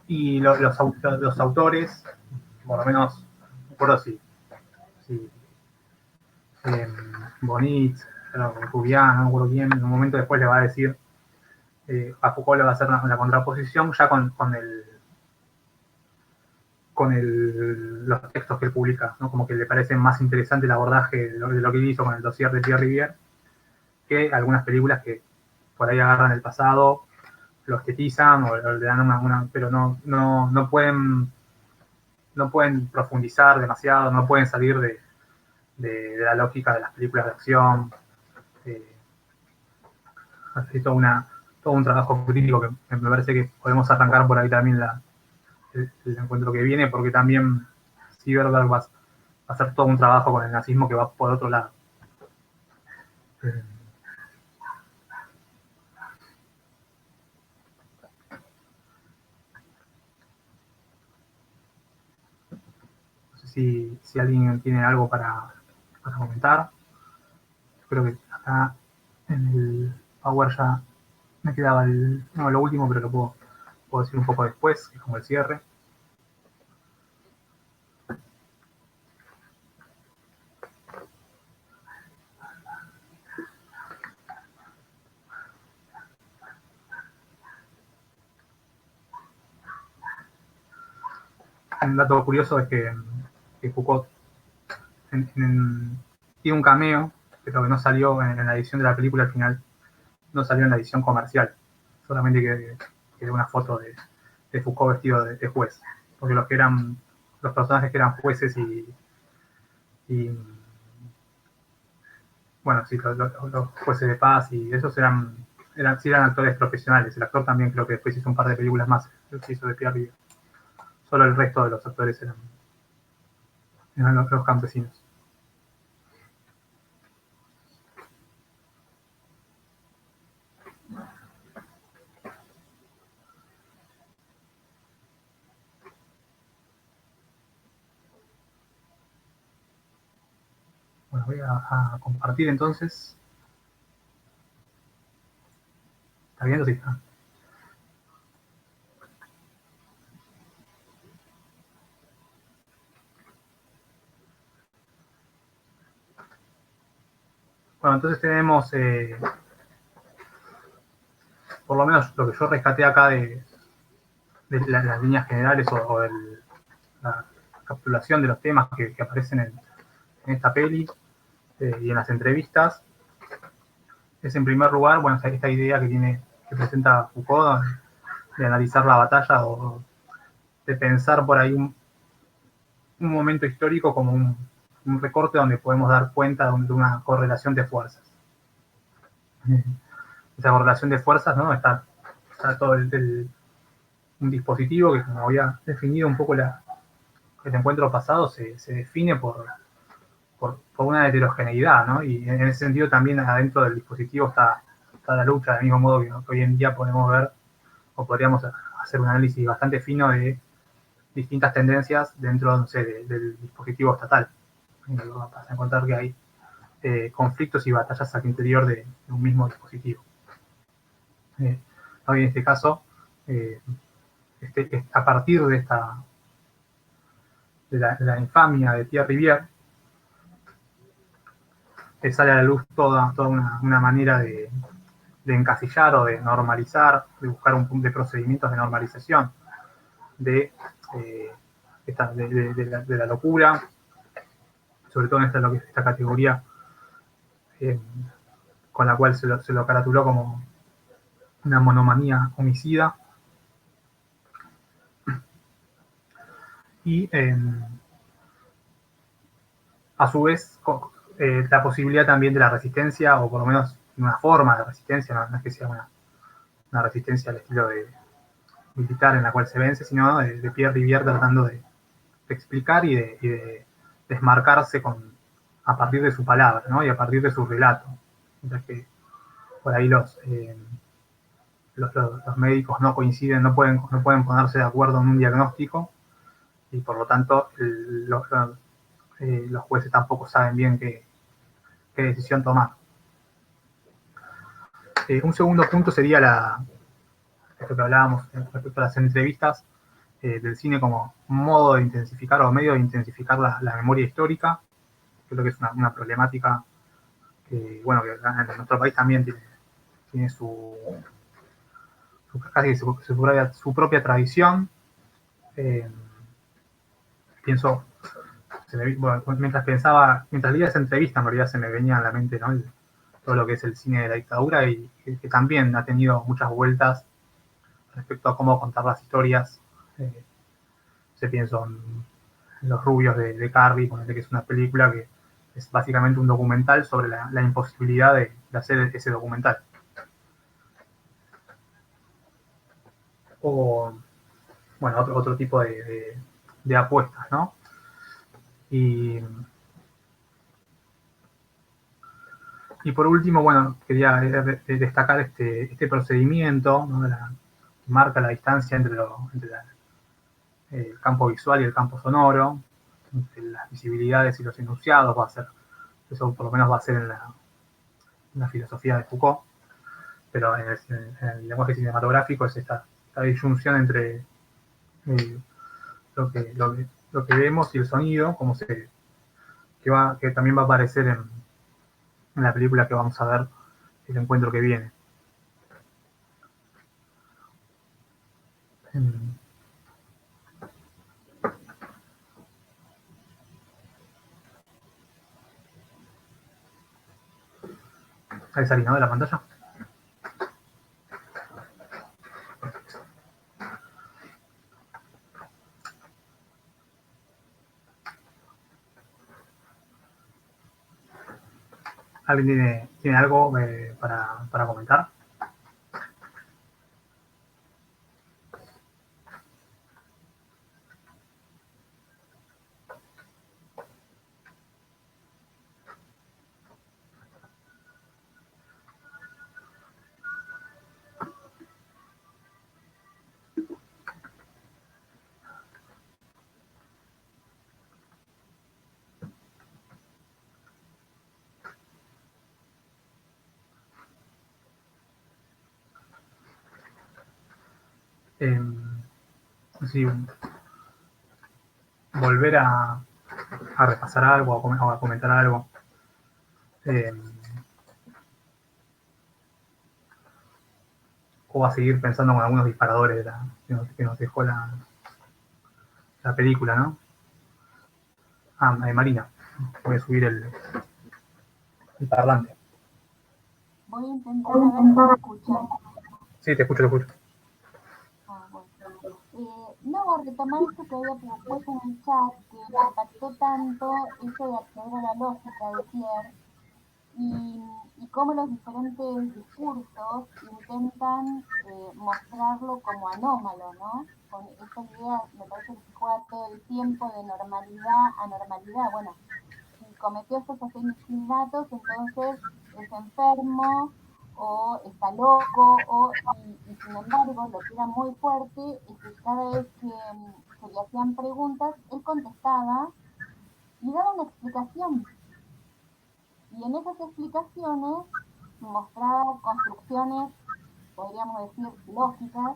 Y los autores, por lo menos, no me acuerdo si Bonit, Rubián, no me acuerdo quién, en un momento después le va a decir, a Foucault le va a hacer la contraposición ya con los textos que él publica, ¿no? Como que le parece más interesante el abordaje de lo que hizo con el dossier de Pierre Rivière que algunas películas que por ahí agarran el pasado, lo estetizan o le dan pero no pueden profundizar demasiado, no pueden salir de la lógica de las películas de acción. Así todo un trabajo crítico que me parece que podemos arrancar por ahí también el encuentro que viene, porque también Soderbergh va a hacer todo un trabajo con el nazismo que va por otro lado. No sé si alguien tiene algo para comentar. Yo creo que acá en el Power ya me quedaba lo último, pero lo puedo decir un poco después, que es como el cierre. Un dato curioso es que Foucault tiene un cameo, pero que no salió en la edición de la película al final, no salió en la edición comercial, solamente que una foto de Foucault vestido de juez, porque los personajes que eran jueces y bueno, sí, los jueces de paz y esos sí eran actores profesionales. El actor también creo que después hizo un par de películas más, se hizo de Pierre Rivière. Solo el resto de los actores eran los campesinos. Bueno, voy a compartir entonces. ¿Está viendo? Sí. Bueno, entonces tenemos, por lo menos lo que yo rescaté acá de las líneas generales o la capitulación de los temas que aparecen en esta peli y en las entrevistas, es en primer lugar, bueno, esta idea que presenta Foucault de analizar la batalla o de pensar por ahí un momento histórico como un recorte donde podemos dar cuenta de una correlación de fuerzas. Esa correlación de fuerzas, ¿no? Está todo un dispositivo que, como había definido un poco el encuentro pasado, se define por una heterogeneidad, ¿no? Y en ese sentido también adentro del dispositivo está la lucha, del mismo modo que hoy en día podemos ver o podríamos hacer un análisis bastante fino de distintas tendencias dentro, no sé, del dispositivo estatal. Vas a encontrar que hay conflictos y batallas al interior de un mismo dispositivo. Hoy en este caso, a partir de la infamia de Pierre Rivière, sale a la luz toda una manera de encasillar o de normalizar, de buscar de procedimientos de normalización de la locura, sobre todo en esta categoría con la cual se lo caratuló como una monomanía homicida. Y a su vez la posibilidad también de la resistencia, o por lo menos una forma de resistencia, no es que sea una resistencia al estilo de militar en la cual se vence, sino de Pierre Rivière tratando de explicar y de desmarcarse a partir de su palabra, ¿no? Y a partir de su relato. Mientras que por ahí los médicos no coinciden, no pueden ponerse de acuerdo en un diagnóstico, y por lo tanto los jueces tampoco saben bien qué decisión tomar. Un segundo punto sería esto que hablábamos respecto a las entrevistas del cine como modo de intensificar o medio de intensificar la memoria histórica. Creo que es una problemática que, bueno, que en nuestro país también tiene casi su propia tradición. Pienso, mientras leía esa entrevista, en realidad se me venía a la mente, ¿no? Todo lo que es el cine de la dictadura y que también ha tenido muchas vueltas respecto a cómo contar las historias. Se piensa en Los rubios de Carrie, que es una película que es básicamente un documental sobre la imposibilidad de hacer ese documental. O, bueno, otro tipo de apuestas, ¿no? Y por último, bueno, quería destacar este procedimiento, ¿no? Que marca la distancia entre el campo visual y el campo sonoro, entre las visibilidades y los enunciados. Eso por lo menos va a ser en la filosofía de Foucault, pero en el lenguaje cinematográfico es esta disyunción entre lo que vemos y el sonido, que también va a aparecer en la película que vamos a ver, el encuentro que viene. Ahí salí, ¿no? De la pantalla. ¿Alguien tiene algo para comentar? Sí, volver a repasar algo o a comentar algo. O a seguir pensando con algunos disparadores que nos dejó la película, ¿no? Marina, voy a subir el parlante. Voy a intentar a ver si me escuchan. Sí, te escucho. Bueno. No, retomar esto que había puesto en el chat, que me impactó tanto eso de acceder a la lógica de Pierre y cómo los diferentes discursos intentan mostrarlo como anómalo, ¿no? Con esta idea, me parece que se juega todo el tiempo de normalidad a normalidad. Bueno, si cometió estos asesinatos, entonces es enfermo o está loco, y sin embargo, lo que era muy fuerte es que cada vez que le hacían preguntas, él contestaba y daba una explicación. Y en esas explicaciones mostraba construcciones, podríamos decir, lógicas.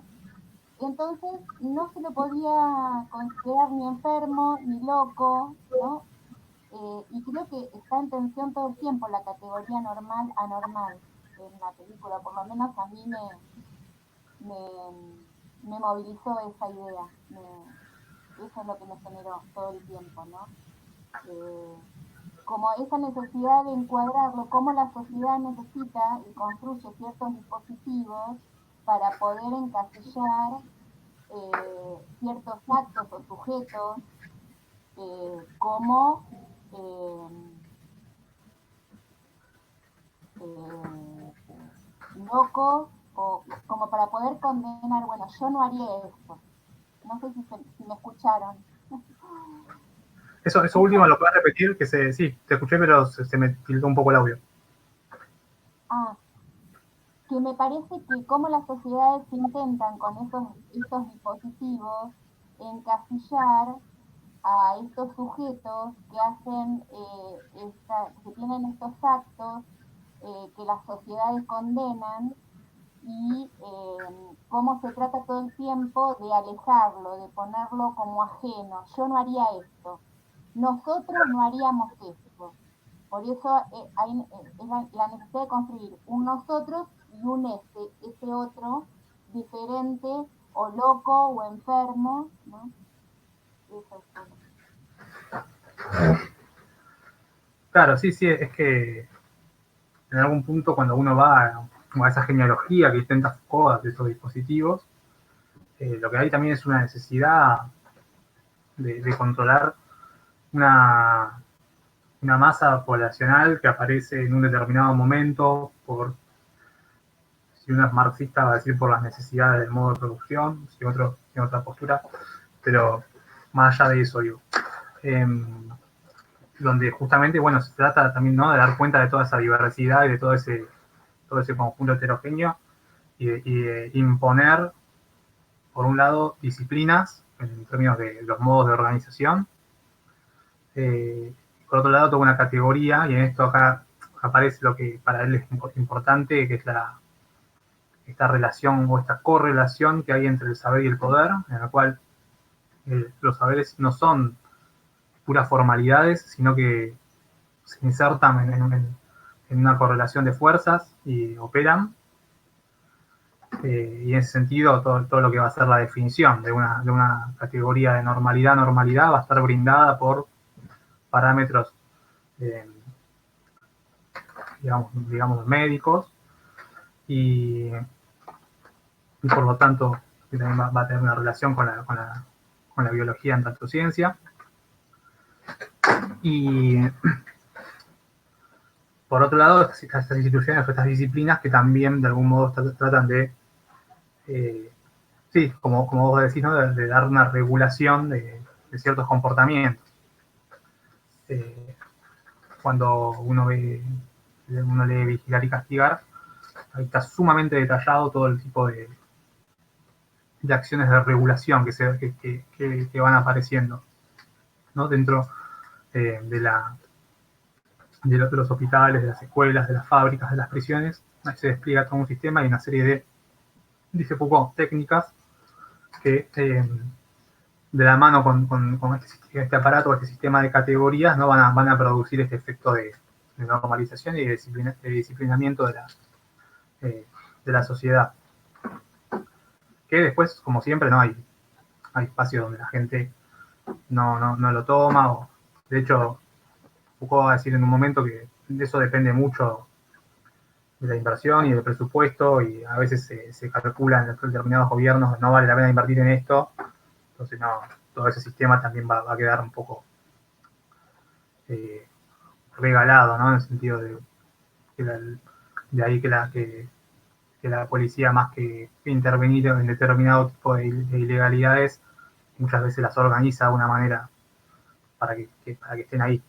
Entonces no se lo podía considerar ni enfermo ni loco, ¿no? Y creo que está en tensión todo el tiempo la categoría normal, anormal en la película, por lo menos a mí me movilizó esa idea, eso es lo que me generó todo el tiempo, ¿no? Como esa necesidad de encuadrarlo, cómo la sociedad necesita y construye ciertos dispositivos para poder encasillar ciertos actos o sujetos como locos, o como para poder condenar, bueno, yo no haría esto. No sé si me escucharon. Eso último lo puedes repetir, sí, te escuché, pero se me tildó un poco el audio. Que me parece que como las sociedades intentan con estos dispositivos encasillar a estos sujetos que hacen que tienen estos actos que las sociedades condenan, y cómo se trata todo el tiempo de alejarlo, de ponerlo como ajeno. Yo no haría esto, nosotros no haríamos esto. Por eso hay la necesidad de construir un nosotros y un ese otro diferente o loco o enfermo, ¿no? Eso es todo. Claro, sí, es que en algún punto cuando uno va a esa genealogía que intenta Foucault de estos dispositivos, lo que hay también es una necesidad de controlar una una masa poblacional que aparece en un determinado momento por, si uno es marxista va a decir por las necesidades del modo de producción, si otro tiene otra postura, pero más allá de eso, digo, donde justamente, bueno, se trata también, ¿no?, de dar cuenta de toda esa diversidad y de todo ese conjunto heterogéneo y de imponer, por un lado, disciplinas en términos de los modos de organización, por otro lado, toda una categoría, y en esto acá aparece lo que para él es importante, que es esta relación o esta correlación que hay entre el saber y el poder, en la cual los saberes no son puras formalidades, sino que se insertan en una correlación de fuerzas y operan. Y en ese sentido, todo lo que va a ser la definición de una categoría de normalidad va a estar brindada por parámetros, digamos, médicos, y por lo tanto también va a tener una relación con la biología en tanto ciencia. Y por otro lado, estas instituciones o estas disciplinas que también de algún modo tratan de, sí, como vos decís, ¿no?, de dar una regulación de ciertos comportamientos. Cuando uno lee Vigilar y Castigar, ahí está sumamente detallado todo el tipo de acciones de regulación que van apareciendo, ¿no?, dentro de los hospitales, de las escuelas, de las fábricas, de las prisiones. Ahí se despliega todo un sistema y una serie de, dice Foucault, técnicas que de la mano con este aparato, este sistema de categorías, ¿no?, van a producir este efecto de normalización y de disciplinamiento de la sociedad. Que después, como siempre, no hay espacios donde la gente no lo toma. De hecho, Foucault va a decir en un momento que de eso depende mucho de la inversión y del presupuesto, y a veces se calcula en determinados gobiernos no vale la pena invertir en esto, entonces no, todo ese sistema también va a quedar un poco regalado, ¿no?, en el sentido de ahí que la policía, más que intervenir en determinado tipo de ilegalidades, muchas veces las organiza de una manera para que estén ahí.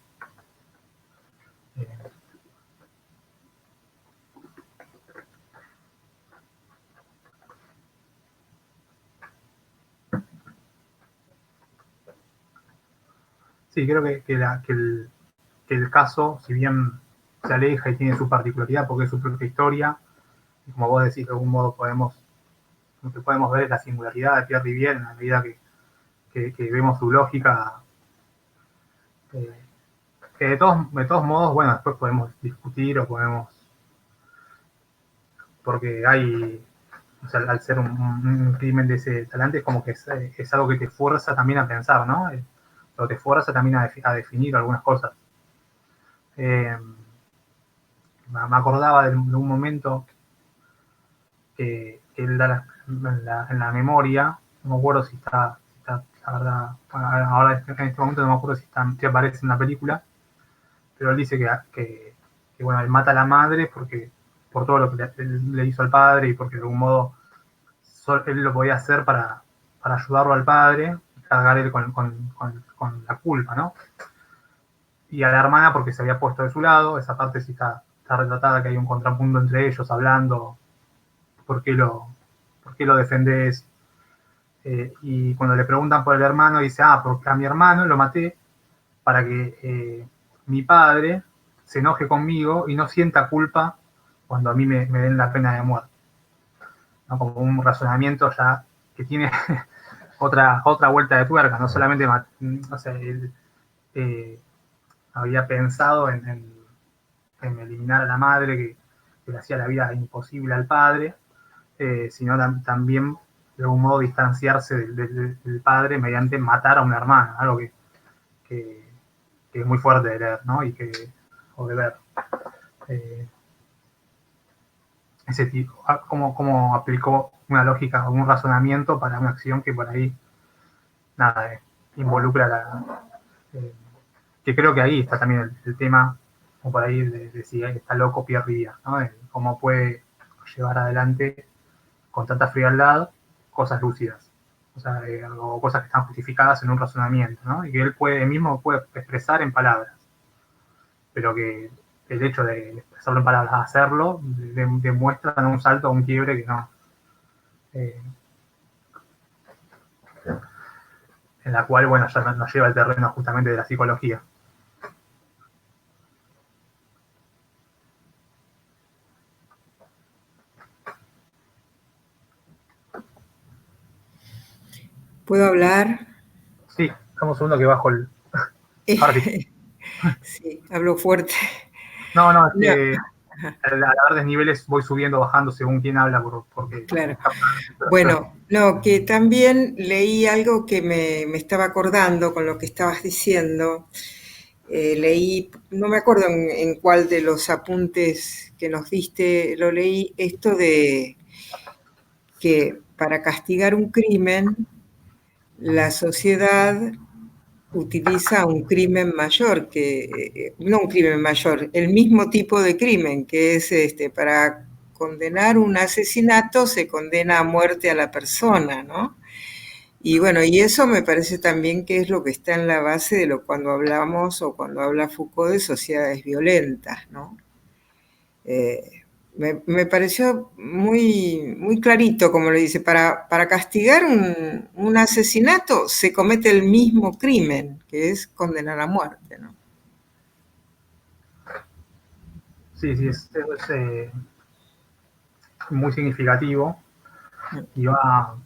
Sí, creo que el caso, si bien se aleja y tiene su particularidad porque es su propia historia, y como vos decís, de algún modo lo que podemos ver es la singularidad de Pierre Rivière en la medida que vemos su lógica, que de todos modos, bueno, después podemos discutir o porque hay, o sea, al ser un crimen de ese talante, es como que es algo que te fuerza también a pensar, ¿no? Pero te fuerza también a definir algunas cosas. Me acordaba de un momento que él da en la memoria, no me acuerdo si está la verdad, ahora en este momento no me acuerdo si aparece en la película, pero él dice que bueno, él mata a la madre por todo lo que le hizo al padre, y porque de algún modo él lo podía hacer para ayudarlo al padre, cargar él con la culpa, ¿no? Y a la hermana porque se había puesto de su lado. Esa parte sí está retratada, que hay un contrapunto entre ellos hablando por qué lo defendés. Y cuando le preguntan por el hermano, dice, porque a mi hermano lo maté para que mi padre se enoje conmigo y no sienta culpa cuando a mí me den la pena de muerte, ¿no? Como un razonamiento ya que tiene otra vuelta de tuerca, no solamente, o sea, él había pensado en eliminar a la madre que le hacía la vida imposible al padre, sino también de algún modo distanciarse del padre mediante matar a una hermana, algo que es muy fuerte de leer, ¿no? O de ver. Ese tipo, cómo aplicó una lógica o un razonamiento para una acción que por ahí, nada, involucra que creo que ahí está también el tema, o por ahí de si está loco Pierre Rivière, ¿no? De cómo puede llevar adelante con tanta frialdad cosas lúcidas, o sea, o cosas que están justificadas en un razonamiento, ¿no? Y que él mismo puede expresar en palabras, pero que el hecho de expresarlo en palabras, hacerlo, demuestra un salto, un quiebre que no... en la cual, bueno, ya nos lleva al terreno justamente de la psicología. ¿Puedo hablar? Sí, estamos segundo que bajo el... Ahora sí. Sí, hablo fuerte. No, es No. que al haber desniveles voy subiendo, bajando según quién habla, porque... Claro. Bueno, no, que también leí algo que me estaba acordando con lo que estabas diciendo. Leí, no me acuerdo en cuál de los apuntes que nos diste, lo leí, esto de que para castigar un crimen, la sociedad utiliza un crimen mayor, no un crimen mayor, el mismo tipo de crimen, que es para condenar un asesinato se condena a muerte a la persona, ¿no? Y bueno, y eso me parece también que es lo que está en la base de cuando hablamos o cuando habla Foucault de sociedades violentas, ¿no? Me pareció muy clarito, como le dice, para castigar un asesinato se comete el mismo crimen, que es condenar a muerte, ¿no? Sí, es muy significativo. Y va...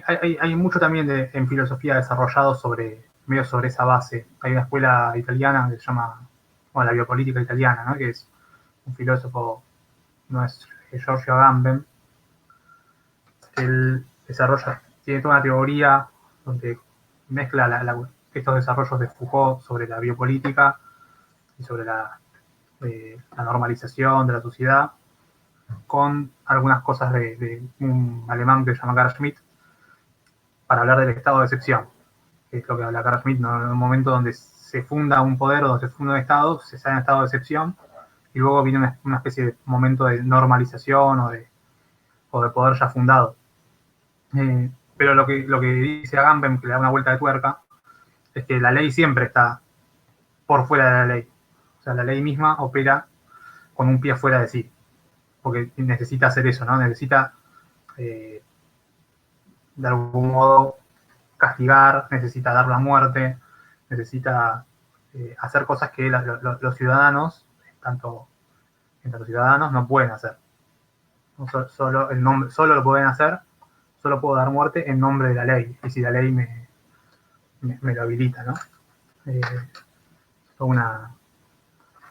Hay mucho también en filosofía desarrollado medio sobre esa base. Hay una escuela italiana que se llama, bueno, la biopolítica italiana, ¿no? Que es un filósofo, no es Giorgio Agamben. Él tiene toda una teoría donde mezcla estos desarrollos de Foucault sobre la biopolítica y sobre la normalización de la sociedad con algunas cosas de un alemán que se llama Carl Schmitt para hablar del estado de excepción, que es lo que habla Carl Schmitt, ¿no? En un momento donde se funda un poder o donde se funda un estado, se sale en estado de excepción y luego viene una especie de momento de normalización o de poder ya fundado. Pero lo que dice Agamben, que le da una vuelta de tuerca, es que la ley siempre está por fuera de la ley. O sea, la ley misma opera con un pie fuera de sí, porque necesita hacer eso, ¿no? Necesita, de algún modo, castigar, necesita dar la muerte, necesita hacer cosas que los ciudadanos, tanto ciudadanos, no pueden hacer. Solo lo pueden hacer, solo puedo dar muerte en nombre de la ley, y si la ley me lo habilita, ¿no?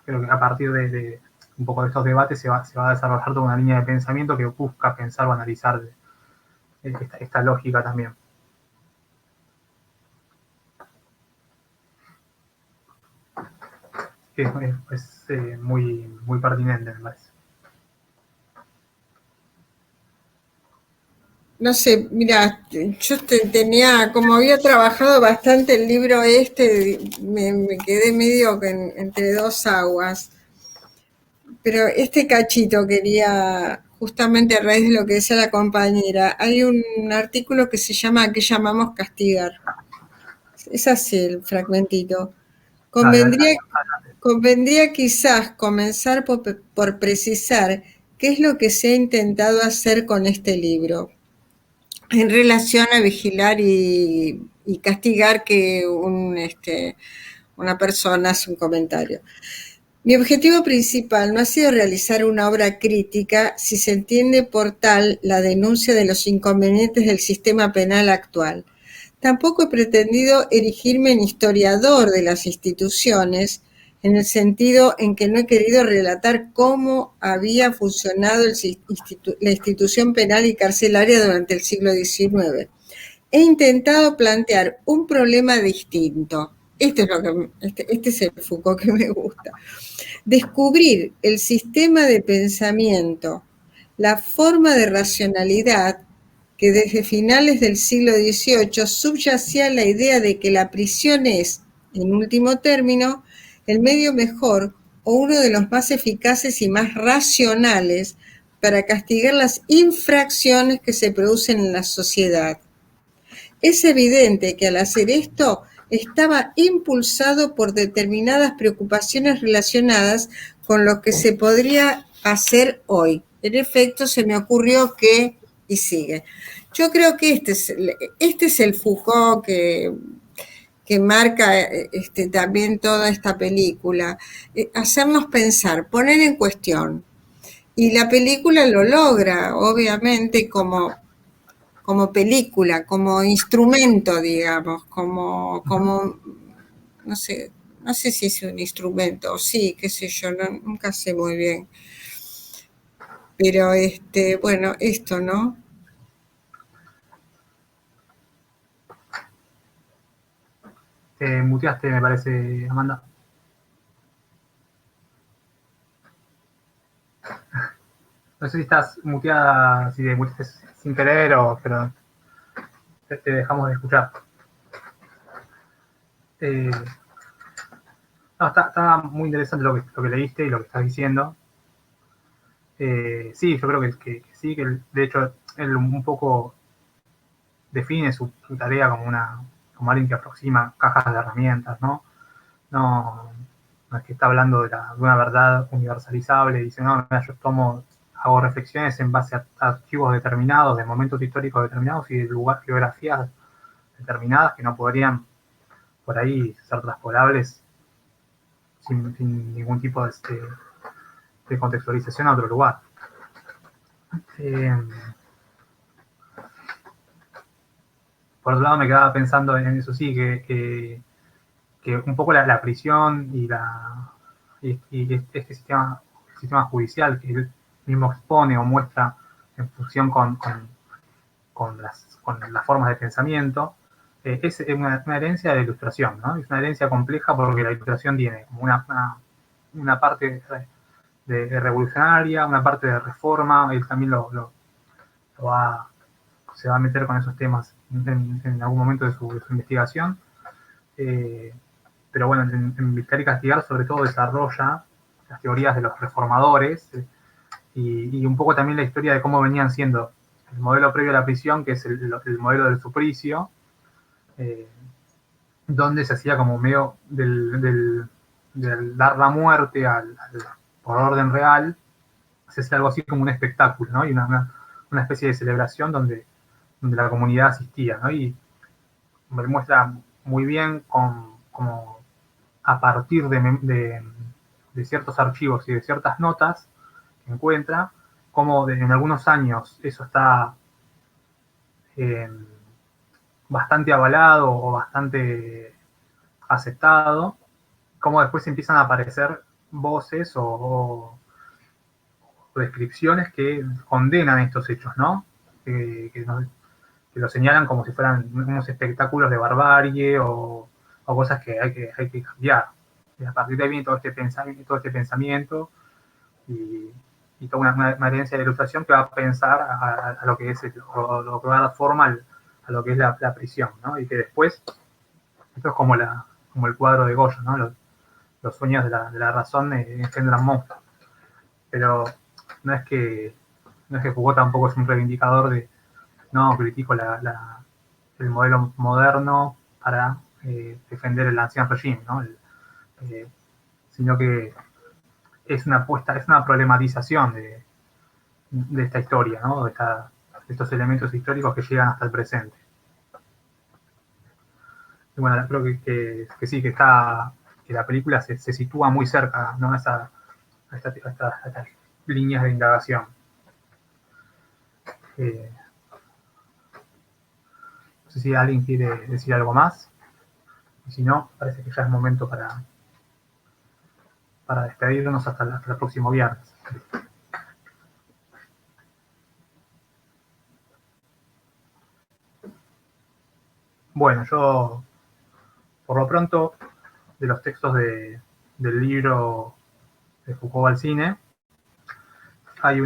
Creo que a partir de un poco de estos debates se va a desarrollar toda una línea de pensamiento que busca pensar o analizar esta lógica también. Que es muy pertinente, me parece. No sé, mira, yo tenía, como había trabajado bastante el libro me quedé medio entre dos aguas. Pero este cachito quería, justamente a raíz de lo que decía la compañera, hay un artículo que se llama ¿Qué llamamos castigar? Es así el fragmentito. Convendría quizás comenzar por precisar qué es lo que se ha intentado hacer con este libro en relación a vigilar y castigar que una persona hace un comentario. Mi objetivo principal no ha sido realizar una obra crítica, si se entiende por tal la denuncia de los inconvenientes del sistema penal actual. Tampoco he pretendido erigirme en historiador de las instituciones, en el sentido en que no he querido relatar cómo había funcionado la institución penal y carcelaria durante el siglo XIX. He intentado plantear un problema distinto. Este es el Foucault que me gusta. Descubrir el sistema de pensamiento, la forma de racionalidad que desde finales del siglo XVIII subyacía la idea de que la prisión es, en último término, el medio mejor o uno de los más eficaces y más racionales para castigar las infracciones que se producen en la sociedad. Es evidente que al hacer esto estaba impulsado por determinadas preocupaciones relacionadas con lo que se podría hacer hoy. En efecto, se me ocurrió que, y sigue. Yo creo que este es el Foucault que marca también toda esta película. Hacernos pensar, poner en cuestión. Y la película lo logra, obviamente, como película, como instrumento, digamos, no sé si es un instrumento, o sí, qué sé yo, nunca sé muy bien. Pero, bueno, esto, ¿no? Te muteaste, me parece, Amanda. No sé si estás muteada, si te muteaste sin querer pero te dejamos de escuchar. No, está muy interesante lo que leíste y lo que estás diciendo. Sí, yo creo que sí, que de hecho él un poco define su tarea como alguien que aproxima cajas de herramientas, ¿no? No, no es que está hablando de una verdad universalizable, dice, no, mira, yo hago reflexiones en base a archivos determinados, de momentos históricos determinados y de geografías determinadas que no podrían por ahí ser transpolables sin ningún tipo de contextualización a otro lugar. Por otro lado me quedaba pensando en eso, sí, que un poco la prisión y este sistema judicial que él mismo expone o muestra en función con las formas de pensamiento, es una herencia de la Ilustración, ¿no? Es una herencia compleja porque la Ilustración tiene como una parte de revolucionaria, una parte de reforma, él también se va a meter con esos temas en algún momento de su investigación. Pero bueno, en Buscar y Castigar sobre todo desarrolla las teorías de los reformadores y un poco también la historia de cómo venían siendo el modelo previo a la prisión, que es el modelo del suplicio, donde se hacía como medio del dar la muerte por orden real, se hacía algo así como un espectáculo, ¿no? Y una especie de celebración donde la comunidad asistía, ¿no? Y me muestra muy bien como a partir de ciertos archivos y de ciertas notas que encuentra, como en algunos años eso está bastante avalado o bastante aceptado, como después empiezan a aparecer voces o descripciones que condenan estos hechos, ¿no? Que lo señalan como si fueran unos espectáculos de barbarie o cosas que hay que cambiar. Y a partir de ahí viene todo este pensamiento y toda una herencia de ilustración que va a pensar a lo que es lo que va a dar forma a lo que es la prisión, ¿no? Y que después, esto es como el cuadro de Goya, ¿no? Los sueños de la razón engendran monstruos. Pero no es que Foucault tampoco es un reivindicador no, critico el modelo moderno para defender el ancien régimen, ¿no? Sino que es una problematización de esta historia, ¿no? De estos elementos históricos que llegan hasta el presente. Y bueno, creo que sí, que la película se sitúa muy cerca, ¿no? a estas líneas de indagación. No sé si alguien quiere decir algo más. Y si no, parece que ya es momento para despedirnos hasta el próximo viernes. Bueno, yo, por lo pronto, de los textos del libro de Foucault al cine, hay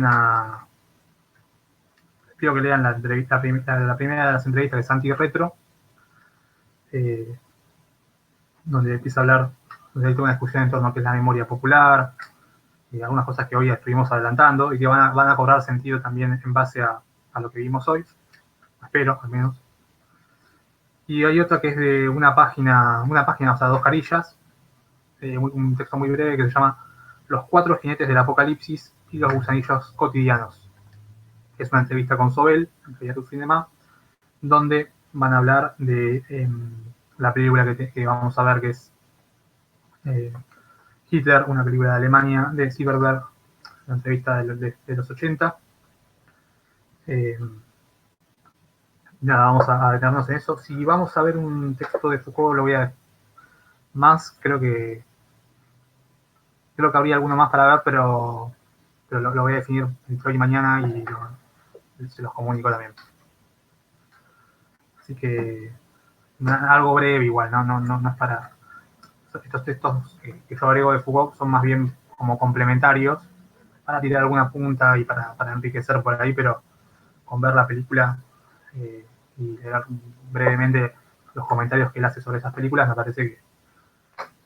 pido que lean la primera de las entrevistas de Santi Retro, donde empieza a hablar, donde hay toda una discusión en torno a lo que es la memoria popular, y algunas cosas que hoy estuvimos adelantando, y que van a cobrar sentido también en base a lo que vimos hoy, espero, al menos. Y hay otra que es de una página, o sea, 2 carillas, un texto muy breve que se llama Los 4 jinetes del apocalipsis y los gusanillos cotidianos, que es una entrevista con Sobel, en Fayatu Cinema, donde van a hablar de la película que vamos a ver, que es Hitler, una película de Alemania, de Silverberg, una entrevista de los 80. Nada, vamos a detenernos en eso. Si vamos a ver un texto de Foucault, lo voy a... Más, creo que habría alguno más para ver, pero lo voy a definir entre hoy y mañana y se los comunico también. Así que algo breve igual, no es para... Estos textos que yo agrego de Foucault son más bien como complementarios para tirar alguna punta y para enriquecer por ahí, pero con ver la película y leer brevemente los comentarios que él hace sobre esas películas, me parece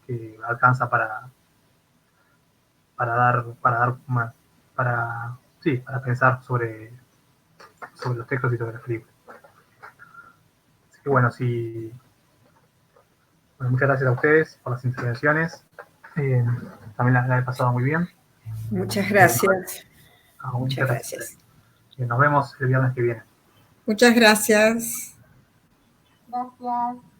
que alcanza para pensar sobre los textos y sobre las películas. Así que bueno, muchas gracias a ustedes por las intervenciones. También la he pasado muy bien. Muchas gracias. Muchas gracias. Nos vemos el viernes que viene. Muchas gracias. Gracias.